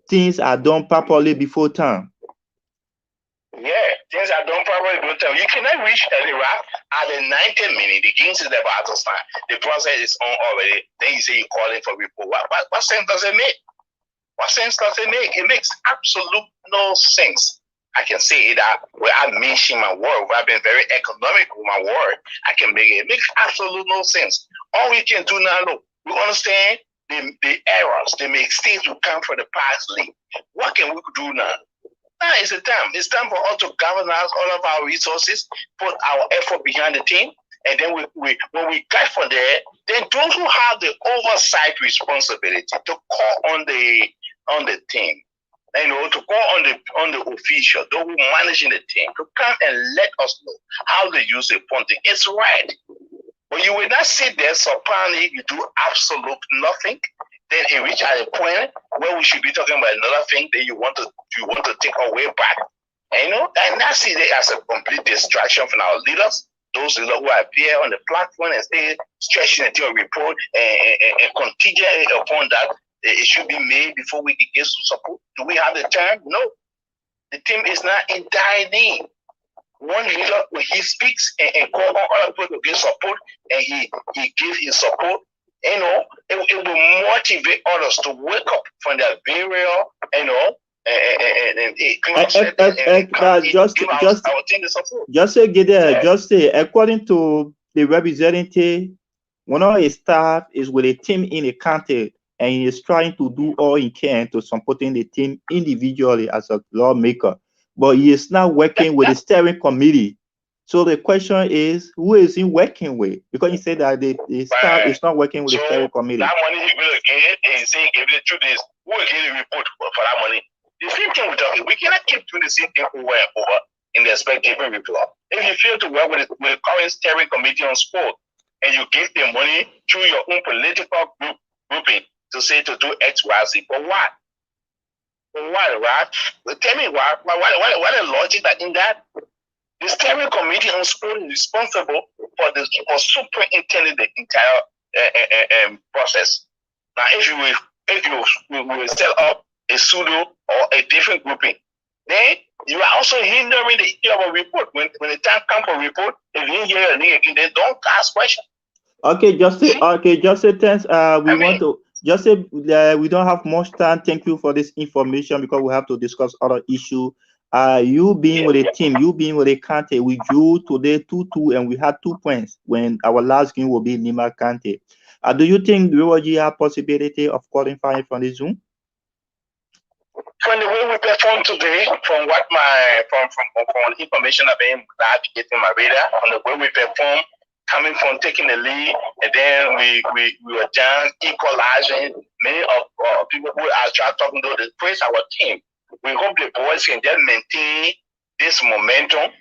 things are done properly before time. Yeah, things are done properly before time. You cannot reach the rap at the 90th minute. The game is about to start. The process is on already. Then you say you're calling for report. What sense does it make? What sense does it make? It makes absolute no sense. I can say that where I mention my word, where I've been very economic with my word, I can make it. It makes absolute no sense. All we can do now, look, we understand the errors, the mistakes will come from the past league. What can we do now? Now is the time. It's time for us to govern all of our resources, put our effort behind the team, and then when we cut from there, then those who have the oversight responsibility to call on the team, to call on the official, those who managing the team, to come and let us know how they use the funding. It's right. But you will not sit there supinely, you do absolute nothing. Then it reach at a point where we should be talking about another thing that you want to take away back. And not see it as a complete distraction from our leaders, those leaders who appear on the platform and stay stretching until a report and contingent upon that it should be made before we can get support. Do we have the time? No. The team is not in dire need. One leader, when he speaks and call on other people to get support, and he gives his support, it will motivate others to wake up from their burial, just say, according to the representative, one of his staff is with a team in a county, and he is trying to do all he can to supporting the team individually as a lawmaker, but he is not working with the steering committee. So the question is, who is he working with? Because he said that the staff is not working with the steering committee. That money he will get, and he's saying, if the truth is, who will get a report for that money? The same thing we're talking. We cannot keep doing the same thing over and over in the expectation report. If you fail to work with the current steering committee on sport, and you give them money through your own political grouping to say to do X, Y, Z, for what? For what, right? Tell me what the logic that in that? The steering committee on sport is responsible for superintending the entire process. Now, if you will set up a pseudo or a different grouping, then you are also hindering the of a report. When the time comes for report, if you hear anything again, they don't ask questions. Okay, just say thanks. We don't have much time. Thank you for this information because we have to discuss other issues. You being with a team, you being with a county, we drew today 2-2 and we had 2 points when our last game will be Nima County. Do you think BYG have possibility of qualifying from the Zoom? From the way we performed today, from what from information I've been getting my radar, on the way we performed, coming from taking the lead, and then we were down, equalizing. Many of people who are talking to the praise our team. We hope the boys can just maintain this momentum,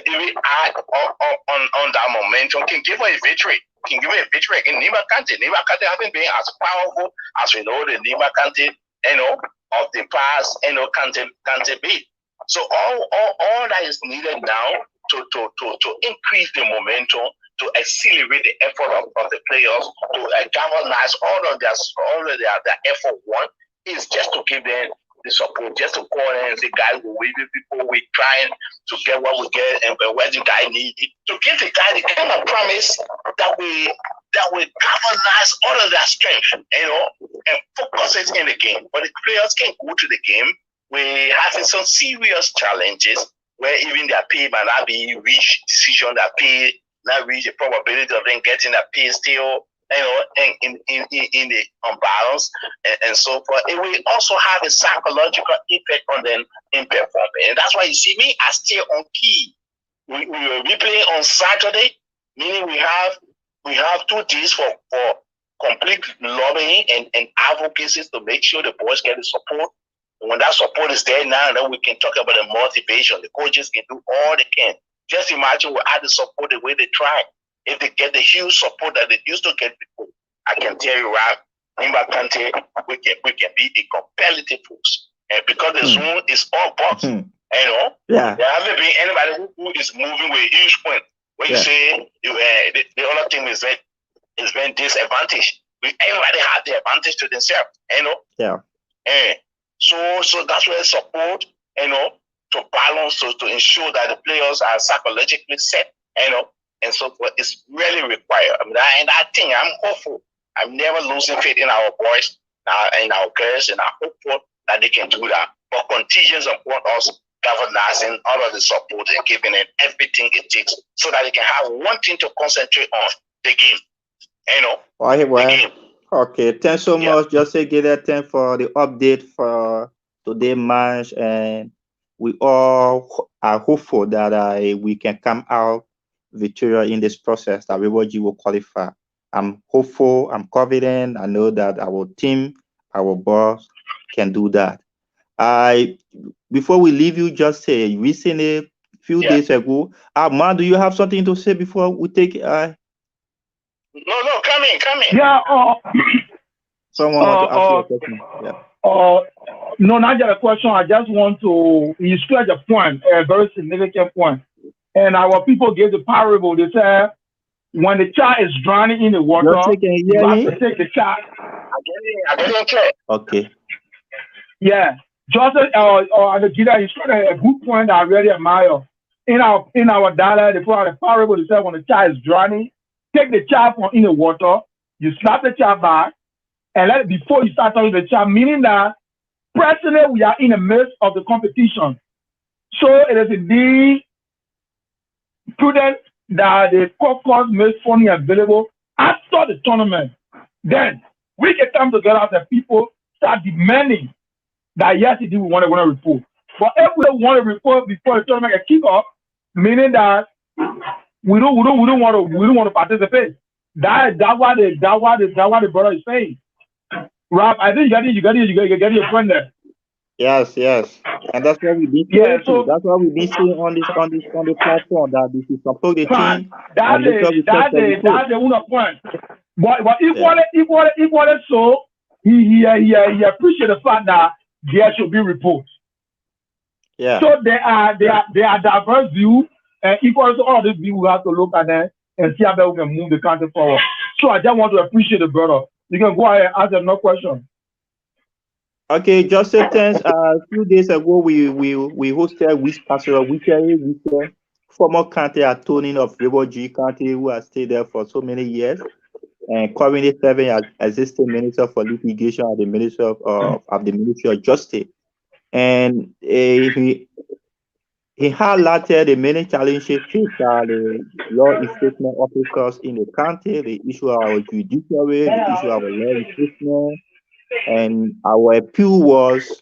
even add on that momentum, can give us a victory. Can give us a victory against Nima County. Nima County haven't been as powerful as we know the Nima County, of the past, County beat. So all that is needed now to increase the momentum, to accelerate the effort of the players, to galvanize all of their effort. One is just to give them the support, just to call them and say, guys, we're waving people, we're trying to get what we get, and where the guy needs it. To give the guy the kind of promise that we galvanize all of their strength, and focus it in the game. But the players can go to the game. We're having some serious challenges where even their pay might not be reached, decision that pay not reach the probability of them getting that pay still, in the unbalance and so forth. It will also have a psychological effect on them in performing. And that's why you see me, I stay on key. We will replay on Saturday, meaning we have 2 days for complete lobbying and advocacy to make sure the boys get the support. And when that support is there now, then we can talk about the motivation. The coaches can do all they can. Just imagine we add the support the way they try. If they get the huge support that they used to get before, I can tell you, right, Nima County, we can be a competitive force. And because the zone is all box, there hasn't been anybody who is moving with a huge point. When you say the other team is been disadvantaged, everybody have the advantage to themselves, And so that's where support, to balance, to ensure that the players are psychologically set, and so forth, is really required. And I think I'm hopeful. I'm never losing faith in our boys, in our girls, and I'm hopeful that they can do that. But contingents upon us galvanizing all of the support and giving them everything it takes so that they can have one thing to concentrate on, the game. The game. Okay, thanks so much. Just say give that time for the update for today, March, and we all are hopeful that we can come out victorious in this process, that everybody will qualify. I'm hopeful, I'm confident, I know that our team, our boss can do that. Before we leave you, just say recently, a few days ago, Man, do you have something to say before we take No, come in. Yeah. Someone want to ask you a question. Yeah. No, not just a question. I just want to illustrate a point, a very significant point. And our people gave the parable. They said, when the child is drowning in the water, you have to take the child. I didn't care. Okay. Yeah. Joseph the Gita illustrated a good point that I really admire. In our dialogue, they put out a parable. They said, when the child is drowning, take the child from in the water, you slap the child back, and let it before you start talking to the child, meaning that presently we are in the midst of the competition. So it is indeed prudent that the caucus makes funding available after the tournament. Then we can come together as the people start demanding that yes, indeed we want to report. But if we don't want to report before the tournament can kick off, meaning that we don't want to participate. That's what the brother is saying. Rob, I think you got your friend there. Yes, and that's what we be saying. So that's what we be saying on the platform, that this is support the team. That's the one point. But equally so, he appreciate the fact that there should be reports. Yeah. So there are diverse views, and equally so all these views we have to look at them and see how we can move the country forward. So I just want to appreciate the brother. You can go ahead and ask another question. Okay, Joseph, thanks. A few days ago, we hosted Pastor Wike, former county attorney of River G County, who has stayed there for so many years, and currently serving as assistant minister for litigation at the Ministry of Justice. And he highlighted the many challenges faced by the law enforcement officers in the county, the issue of our judiciary, the issue of our law enforcement. And our appeal was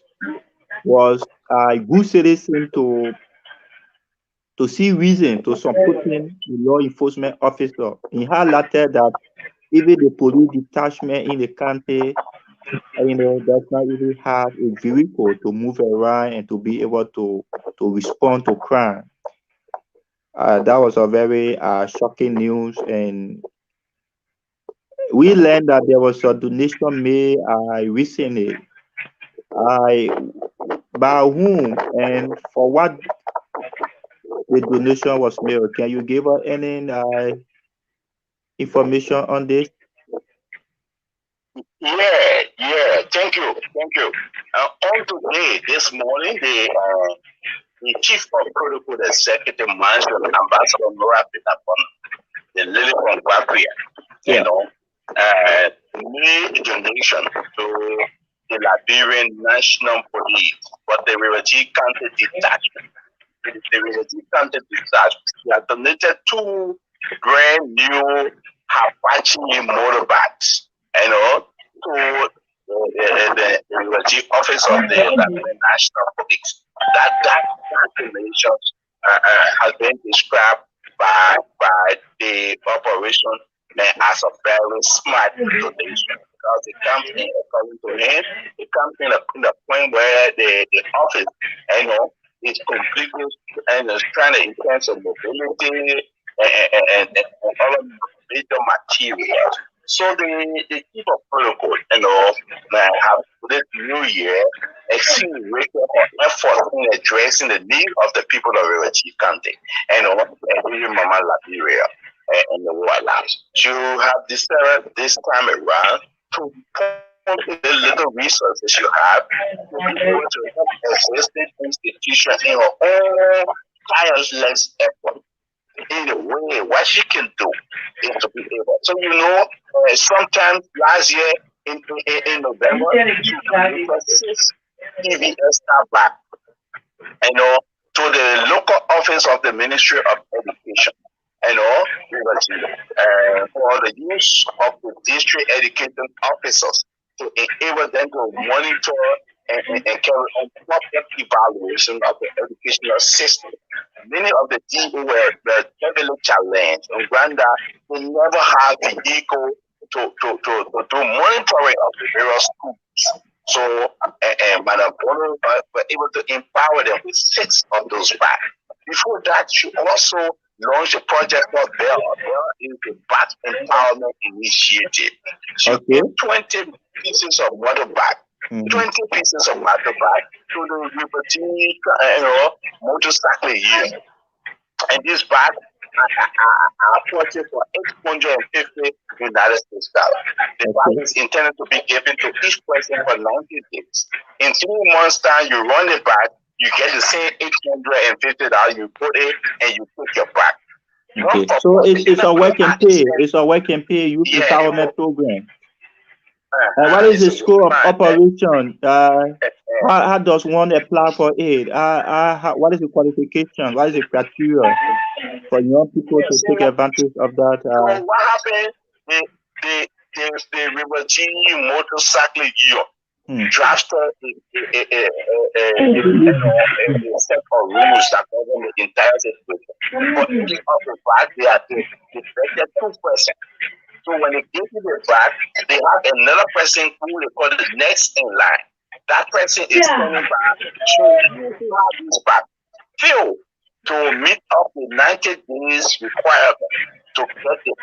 good citizen to see reason to supporting the law enforcement officer. He highlighted that even the police detachment in the county, does not really have a vehicle to move around and to be able to respond to crime. That was a very shocking news, and we learned that there was a donation made recently. By whom and for what the donation was made? Can you give us any information on this? Yeah. Thank you. On today, this morning, the chief of protocol executive mentioned Ambassador Nora Peterpon, the lady from Guapria, made a donation to the Liberian National Police, but the Rivergy County Detachment. The Rivergy County Detachment, they have donated 2 brand new Apache motorbikes, to the Rivergy office of the Liberian National Police. That donation has been described by the operation as a very smart donation, because the company, according to him, the company in the point where the office, is completely and is trying to enhance the mobility and all of the major materials. So the chief of protocol, have this new year accelerated our effort in addressing the needs of the people of River Chief County, and even Mama Liberia and the White House. To have decided this time around to put the little resources you have to be able to help existing institutions in your own tireless effort. In a way, what she can do is to be able. So sometimes last year in November, she purchased EVS back, to the local office of the Ministry of Education. for the use of the district education officers to enable them to monitor and carry on proper evaluation of the educational system. Many of the people were heavily challenged, and Rwanda they never had the vehicle to do monitoring of the various schools. So, Madam Bono were able to empower them with 6 of those bags. Before that, she also launched a project called BEL. BEL is the Bat Empowerment Initiative. She gave 20 pieces of water bag, 20 pieces of water bag to the Liberty motorcycle union. And this bag are purchased for $850 United States dollars. The bag is intended to be given to each person for 90 days. In 3 months' time, you run the bag, you get the same $850, you put it, and you put your bag. Okay, so it's a work and pay. It's a work and pay youth empowerment program. What is the scope of operation? How does one apply for it? What is the qualification? What is the criteria for young people to take advantage of that? So what happened? The Liberty motorcycle union drafted a set of rules that govern the entire situation. For each of the bags, they are selected 2 persons. So when they give you the bag, they have another person who they call the next in line. That person is coming back to have this bag. Fail to meet up the 90 days requirement to get the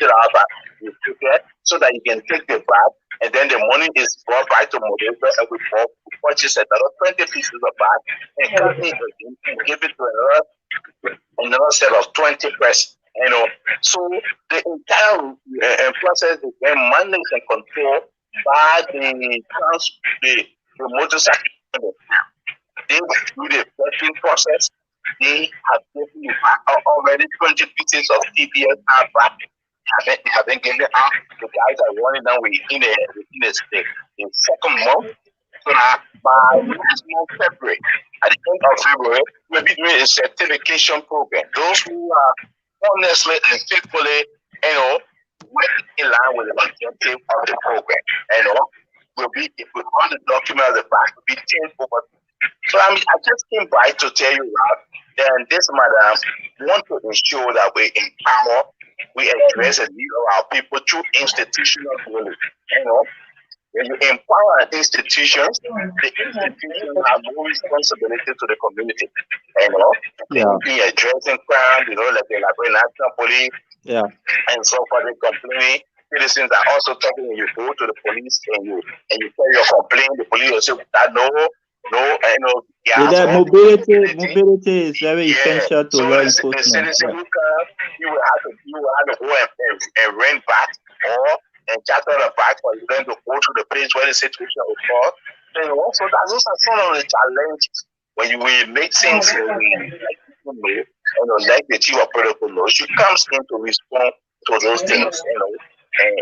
$850 back, you get so that you can take the bag, and then the money is brought back to Modelo, and we purchase another 20 pieces of bag and give it to another set of 20 persons. So the entire process is then managed and controlled by the motorcycle. They do the vetting process. They have given already 20 pieces of TPS back. They have been given out. The guys are running down within the second month. So by next month, February, at the end of February, we'll be doing a certification program. Those who are honestly and faithfully, working in line with the objective of the program, will be on the document of the back will be changed over. So I just came by to tell you that, and this madam want to ensure that we empower, we address the need of our people through institutional growth. When you empower institutions, the institutions have more responsibility to the community. They will be addressing crime, like the Liberia National Police, and so forth. They complaining. Citizens are also talking. You go to the police and you tell your complaint. The police will say that no. Mobility is very essential to law enforcement. The citizen who can, you will have to go and rent back and charter a bag for them to go to the place where the situation will fall. Then also those are some of the challenges when you make things like the chief of protocol knows, she comes in to respond to those things,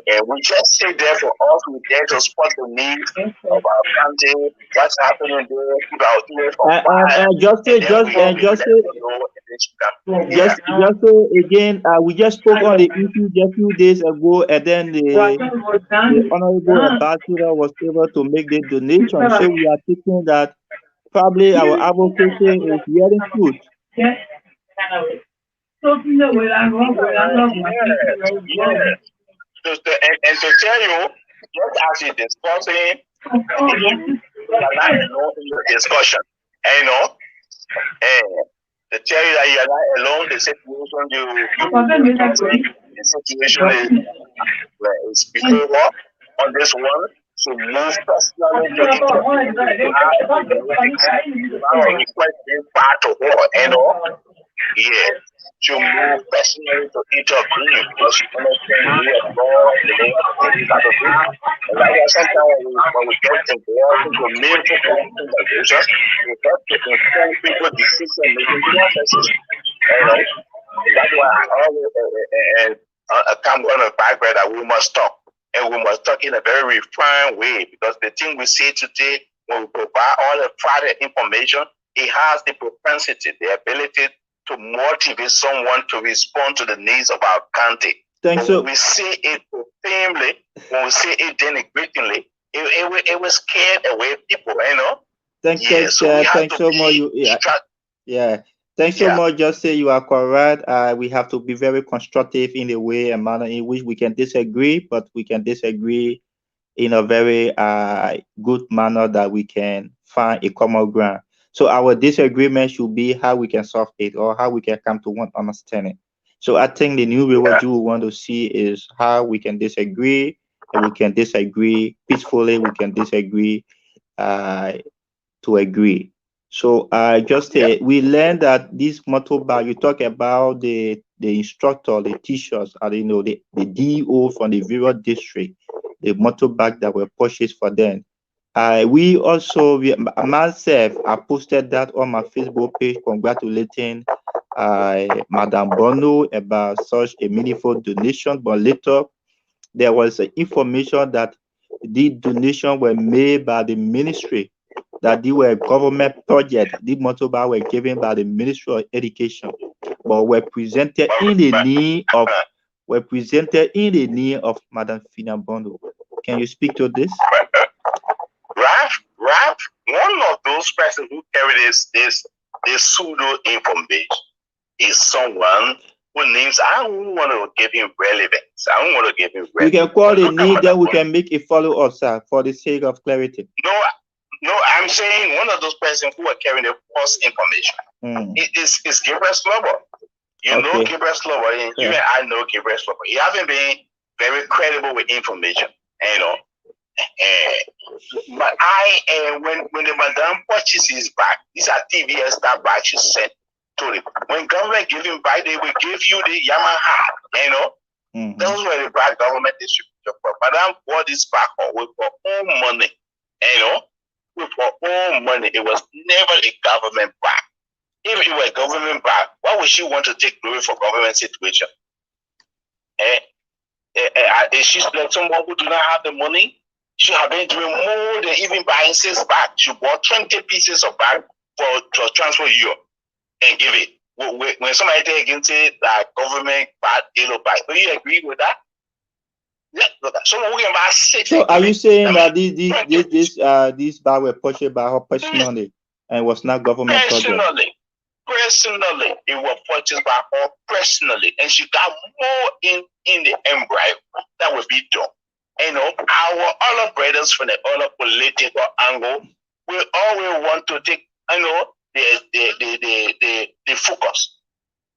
and we just stay there for us. We're there to spot the needs of our country, what's happening there, keep our ears again, we just spoke on the issue just a few days ago, and then the Honorable Ambassador was able to make the donation. So we are thinking that probably our advocacy is bearing fruit. And to tell you, just as you're discussing, you are not alone in the discussion. And to tell you that you are not alone, the situation is before on this one. So move personally to move personally to intervene because you understand we are more sometimes when we get involved into meaningful conversations, we have to inform people decision making processes. That's why I always come on a background that we must talk. And we must talk in a very refined way because the thing we say today, when we provide all the private information, it has the propensity, the ability to motivate someone to respond to the needs of our country. Thanks. So when we say it firmly, when we say it denigratingly, it will scare away people, you know. Thanks so much. Thanks so much. Just say you are correct. We have to be very constructive in the way and manner in which we can disagree, but we can disagree in a very good manner that we can find a common ground. So our disagreement should be how we can solve it or how we can come to one understanding. So I think the new way what you want to see is how we can disagree, and we can disagree peacefully. We can disagree to agree. So we learned that this motorbike, you talk about the instructor, the teachers, the DO from the various district, the motorbike that were purchased for them. Myself, I posted that on my Facebook page congratulating Madame Bono about such a meaningful donation, but later there was information that the donation were made by the ministry, that they were government project. The motorbike were given by the Ministry of Education, but were presented in the name of Madame Phina Bono. Can you speak to this? Ralph, one of those persons who carry this pseudo information is someone who names, I don't want to give him relevance. I don't want to give him relevance. We can call the name, then we can make a follow-up, sir, for the sake of clarity. No, I'm saying one of those persons who are carrying the false information. It's Gabriel Slobo. You know Gabriel Slobo, and you and I know Gabriel Slobo. He hasn't been very credible with information, you know. But when the madam purchases his back, these are TVS that back she sent to him. When government give him back, they will give you the Yamaha, you know. Those were the back government distribution. Madam bought this back with her own money, you know. With her own money. It was never a government back. If it were government back, why would she want to take glory for government situation? Is she like someone who do not have the money? She have been doing more than even buying 6 bags. She bought 20 pieces of bag to transfer you and give it. When somebody take against it, like government bad, yellow bag. Do you agree with that? Yeah, someone who can buy 6. So are you saying that these bags were purchased by her personally and was not government project? Personally, it was purchased by her personally, and she got more in the embryo that would be done. You know, our other brothers from the other political angle, we always want to take, you know, the focus.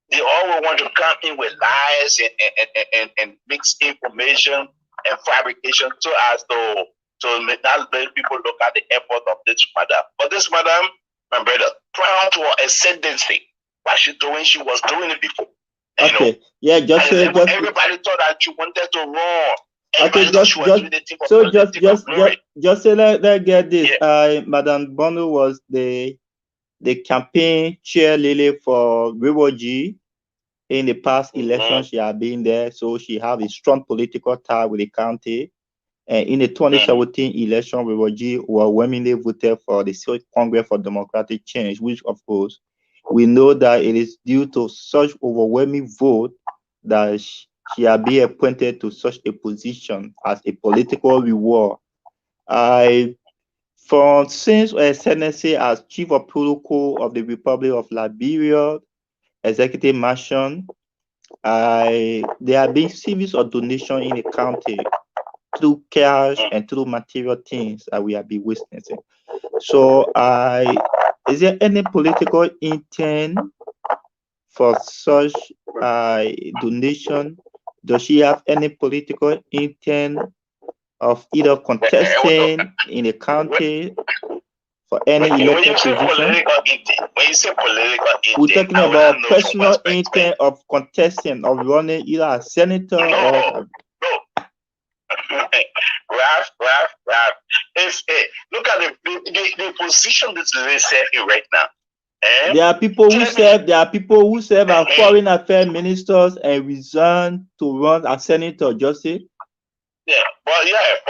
They always want to come in with lies and mix information and fabrication so as to make people look at the effort of this madam. But this madam, my brother, proud to her ascendancy. What she doing, she was doing it before. Okay, just everybody thought that she wanted to run. Okay, let's get this. Madame Bono was the campaign chair lady for Riwoji. In the past election, she had been there, so she had a strong political tie with the county. And in the 2017 election, Riwoji overwhelmingly voted for the State Congress for Democratic Change, which of course we know that it is due to such overwhelming vote that she had been appointed to such a position as a political reward. Since her ascendancy as Chief of Protocol of the Republic of Liberia, Executive Mansion, there have been series of donations in the county through cash and through material things that we have been witnessing. So, is there any political intent for such donation? Does she have any political intent of either contesting in the county for any elected position? When you say political intent, we're talking about personal intent of contesting, of running either as senator or. Ralph. Look at the position this lady serving right now. There are people who serve as foreign affairs ministers and resign to run as senator, just say. But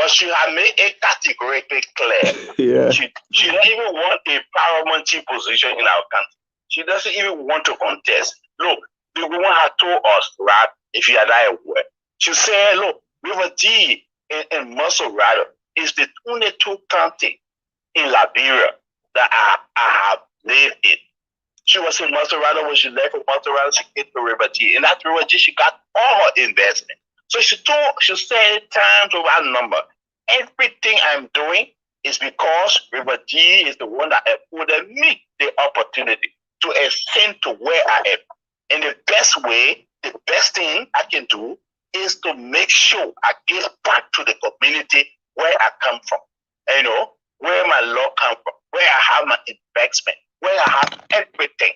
she had made it categorically clear. She don't even want a paramount position in our country. She doesn't even want to contest. Look, the woman had told us, right, if you are not aware, she said, look, River G and Muscle-Rider is the only 2 county in Liberia that I have lived in. She was in Muscle-Rider. When she left for Muscle-Rider, she came to River G. And at River G, she got all her investment. So she said times without number, everything I'm doing is because River G is the one that afforded me the opportunity to ascend to where I am. And the best way, the best thing I can do is to make sure I give back to the community where I come from. You know, where my law come from, where I have my investment, where I have everything,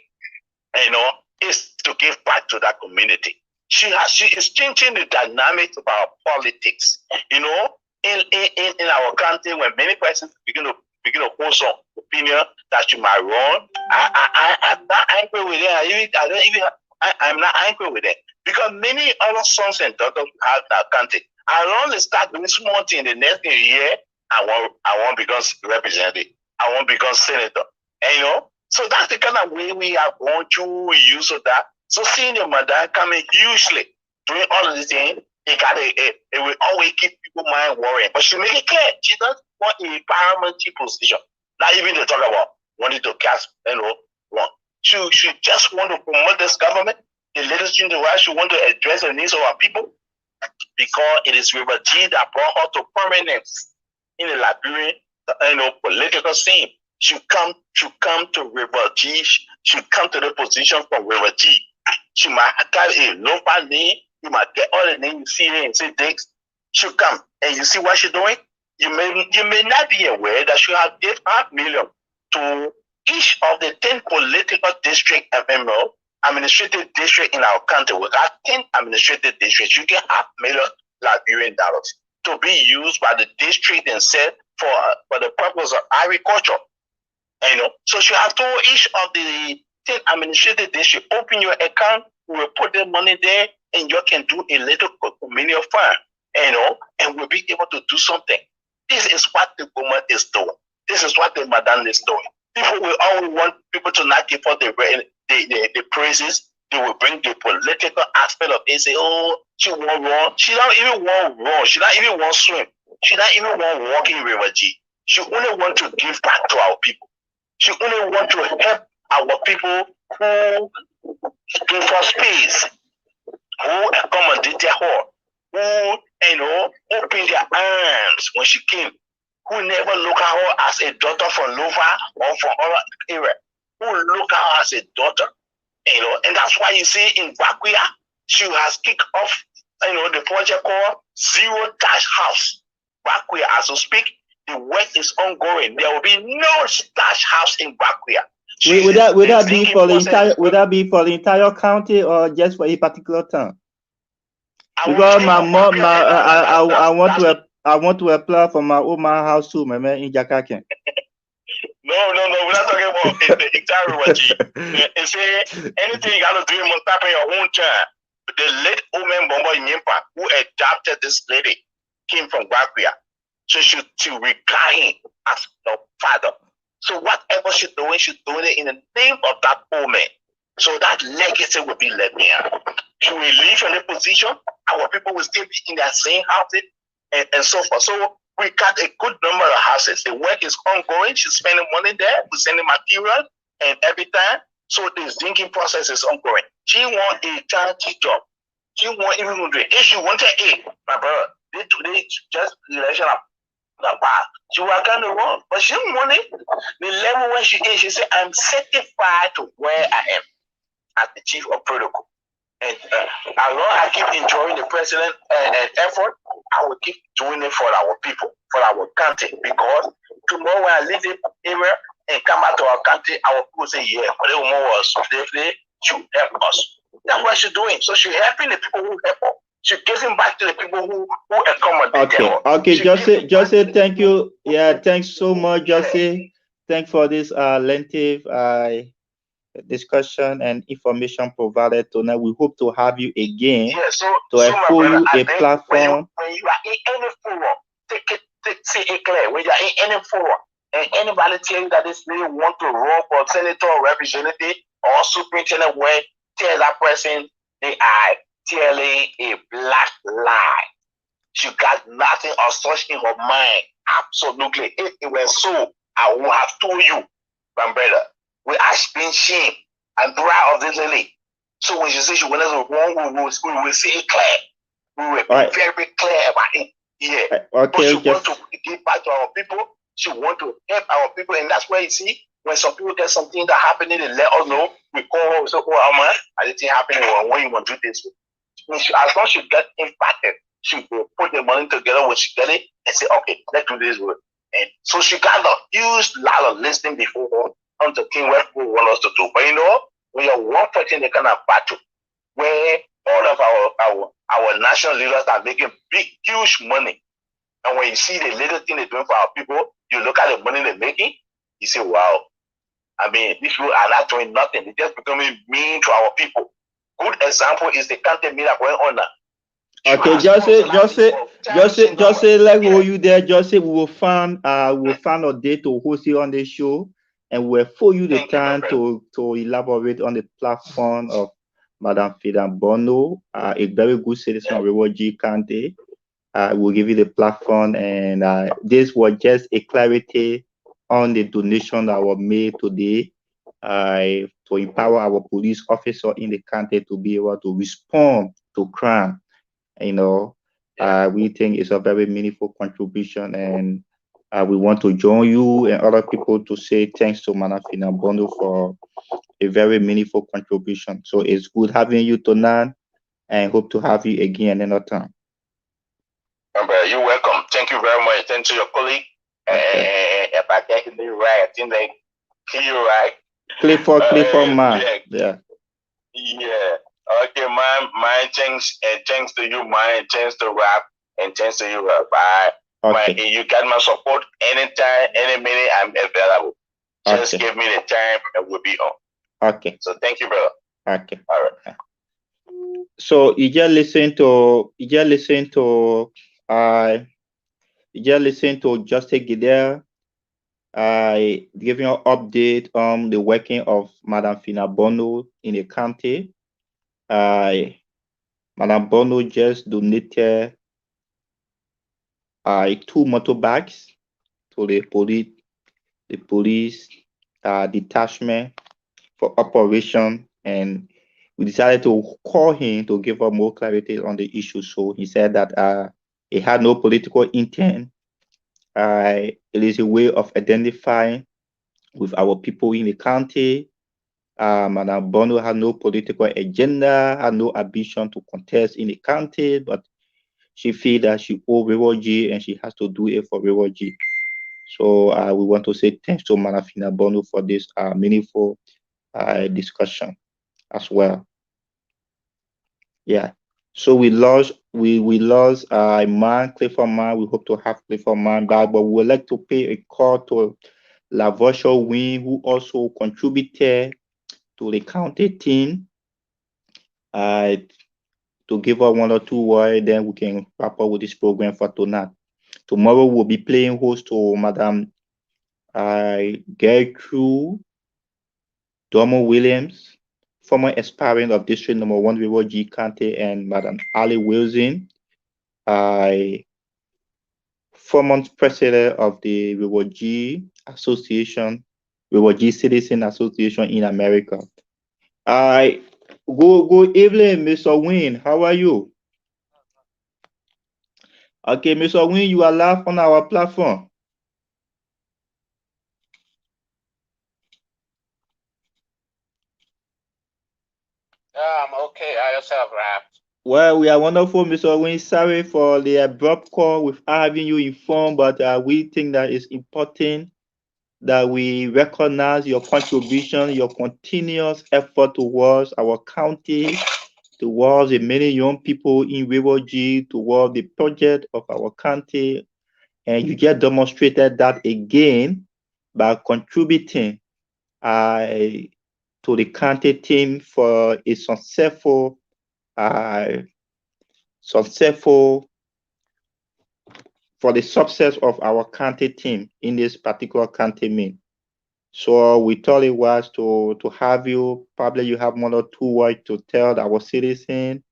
you know, is to give back to that community. She is changing the dynamics of our politics. You know, in our country, when many persons begin to hold some opinion that you might run, I'm not angry with it. I'm not angry with it, because many other sons and daughters have in our country. I only start doing small things the next year. I won't become representative. I won't become senator. And, you know, so that's the kind of way we are going to use of that. So seeing your mother coming hugely, doing all of these things, it will always keep people mind worrying. But she make it clear she doesn't want a parliamentary position. Not even to talk about wanting to cast, you know, one. She just want to promote this government, the leadership in the right. She want to address the needs of our people, because it is River G that brought her to prominence in the Liberian, you know, political scene. She come to River G. She come to the position from River G. She might have a local name. You might get all the names you see here and say Dix. She come and you see what she's doing. You may not be aware that she has given $5 million to each of the 10 political district MMO administrative district in our country. We got 10 administrative districts. You get $500,000 Liberian dollars to be used by the district themselves for the purpose of agriculture. You know, so you have told each of the 10 administrative districts, open your account, we will put the money there, and you can do a little community fund, you know, and we'll be able to do something. This is what the government is doing. This is what the madam is doing. People will always want people to not give her the praises. They will bring the political aspect of it, say, oh, she won't run. She don't even want run. She don't even want swim. She don't even want walk in River G. She only want to give back to our people. She only want to help our people who give her space, who accommodated her, who, you know, opened their arms when she came, who never look at her as a daughter from Lova or from other area, who look at her as a daughter, you know, and that's why you see in Bakuya, she has kicked off, you know, the project called Zero Dash House. Bakuya, as we speak, the work is ongoing. There will be no dash house in Bakuya. Would that be for the entire county or just for a particular town? Because I want to apply for my own house too, man, in Jakarta. No, we're not talking about the entire River. And say anything you got to do, you must tap in your own time. The late woman Bombo Nyimpa, who adopted this lady, came from Bakuya. So she regard as her father. So whatever she's doing it in the name of that woman. So that legacy will be left here. She will leave in a position, our people will still be in their same houses and so forth. So we got a good number of houses. The work is ongoing. She's spending money there. We're sending material and every time. So the thinking process is ongoing. She wants a charity job. She wants even to do it. If she wanted my brother, today just election up. She was kind of wrong, but she wanted the level where she is. She said, I'm certified to where I am as the chief of protocol. And as long as I keep enjoying the president and effort, I will keep doing it for our people, for our country. Because tomorrow when I leave the area and come back to our country, our people say, yeah, whatever more was, they should help us. That's what she's doing. So she's helping the people who help her. She's giving back to the people who accommodate her. Okay, Jose, thank you. Yeah, thanks so much, Jose. Thanks for this lengthy discussion and information provided tonight. We hope to have you again to afford you a platform. When you are in any forum, say it clear. When you are in any forum, and anybody tell you that this lady want to run for senator or representative, or superintendent went tell that person they are telling a black lie. She got nothing of such in her mind. Absolutely. If it were so, I would have told you, my brother. We are being shame and proud of this lady. So when she said she went wrong, we will see it clear. We will be very clear about it. Yeah. Okay. But she want to give back to our people. She want to help our people, and that's why you see when some people get something that happening, they let us know. We call her, we say, "Oh, man, I didn't happen. When you want to do this?" As long as she get impacted, she will put the money together when she get it and say, "Okay, let's do this work." And so she got a huge lot of listening before her on the thing what we want us to do. But you know, we are one person that kind of battle where all of our national leaders are making big, huge money. And when you see the little thing they're doing for our people, you look at the money they're making, you say, wow. I mean, these people are not doing nothing. They're just becoming mean to our people. Good example is the Kante Miller going on now. Okay, just say, like, hold you there. Just say we will find a day to host you on the show, and we'll for you the time to elaborate on the platform of Madam Fidan Bono, a very good citizen of River G County. We'll give you the platform, and this was just a clarity on the donation that was made today to empower our police officer in the county to be able to respond to crime. You know, we think it's a very meaningful contribution, and we want to join you and other people to say thanks to Madam Fidan Bono for a very meaningful contribution. So it's good having you tonight, and hope to have you again another time. You're welcome. Thank you very much. Thanks to your colleague. If I get it right, I think they clear right. Clifford, man. Yeah. Yeah. Okay, my thanks and thanks to you, my thanks to Rap, and thanks to you, Bye. Okay. You got my support anytime, any minute. I'm available. Just give me the time, and we'll be on. Okay. So thank you, brother. Okay. All right. So you just listen to Justice Gidel. I give you an update on the working of Madam Fidan Bono in the county. Madam Bono just donated 2 motorbikes to the police detachment for operation, and we decided to call him to give us more clarity on the issue. So he said that he had no political intent. It is a way of identifying with our people in the county. Madam Bono had no political agenda, had no ambition to contest in the county, but she feels that she owes River G and she has to do it for River G. So we want to say thanks to Madam Fidan Bono for this meaningful discussion as well. Yeah. So we lost Clifford Man. We hope to have Clifford Man back, but we would like to pay a call to LaVosha Wynn, who also contributed to the county team, to give us 1 or 2 words, then we can wrap up with this program for tonight. Tomorrow we'll be playing host to Madam Gertrude Domo Williams, former aspirant of District Number 1 River G County, and Madam Ali Wilson, former president of the River G Association, River G Citizen Association in America. Good evening, Mr. Wynn. How are you? Okay, Mr. Wynn, you are live on our platform. I'm okay. I yourself, Rap. Well, we are wonderful, Mr. Wynn. Sorry for the abrupt call with having you informed, but we think that it's important that we recognize your contribution, your continuous effort towards our county, towards the many young people in River G, towards the project of our county. And you just demonstrated that again by contributing to the county team for a successful for the success of our county team in this particular county meet. So we thought it was to have you. Probably you have 1 or 2 words to tell our citizen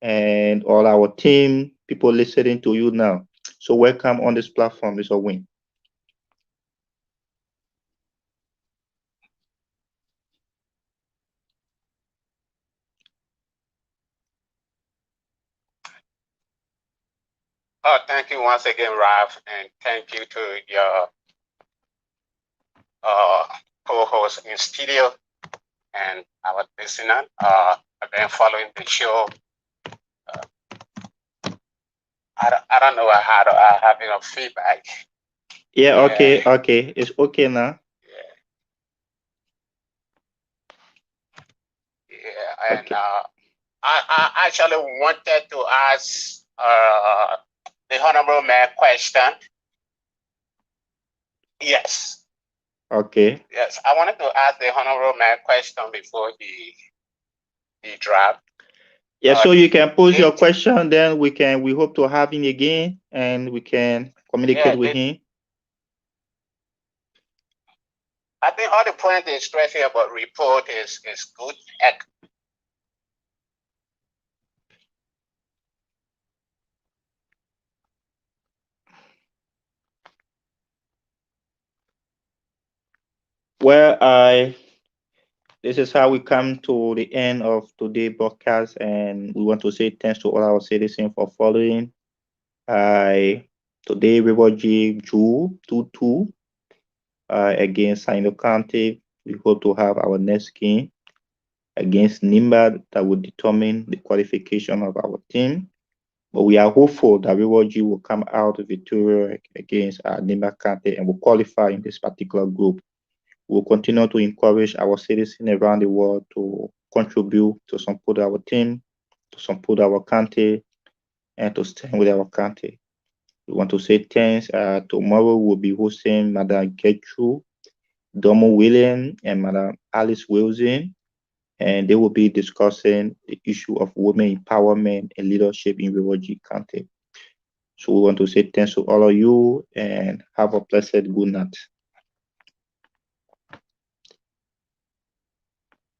and all our team, people listening to you now. So welcome on this platform, Mr. Wynn. Oh, thank you once again, Ralph, and thank you to your co-host in studio and our listener. I've been following the show. I don't know how to have enough feedback. Yeah, okay, okay. It's okay now. Yeah, and okay. I actually wanted to ask the honorable man question. Yes. Okay. Yes, I wanted to ask the honorable man question before he dropped. Yeah, so you can pose your question, then we hope to have him again and we can communicate with him. I think all the point is stressing about report is good. Well, this is how we come to the end of today's broadcast, and we want to say thanks to all our citizens for following. Today River G drew 2-2 against Sino County. We hope to have our next game against Nimba that will determine the qualification of our team. But we are hopeful that River G will come out victorious against Nimba County and will qualify in this particular group. We'll continue to encourage our citizens around the world to contribute to support our team, to support our country, and to stand with our country. We want to say thanks. Tomorrow we'll be hosting Madam Gertrude Domo William and Madam Alice Wilson, and they will be discussing the issue of women empowerment and leadership in River G County. So we want to say thanks to all of you and have a blessed good night.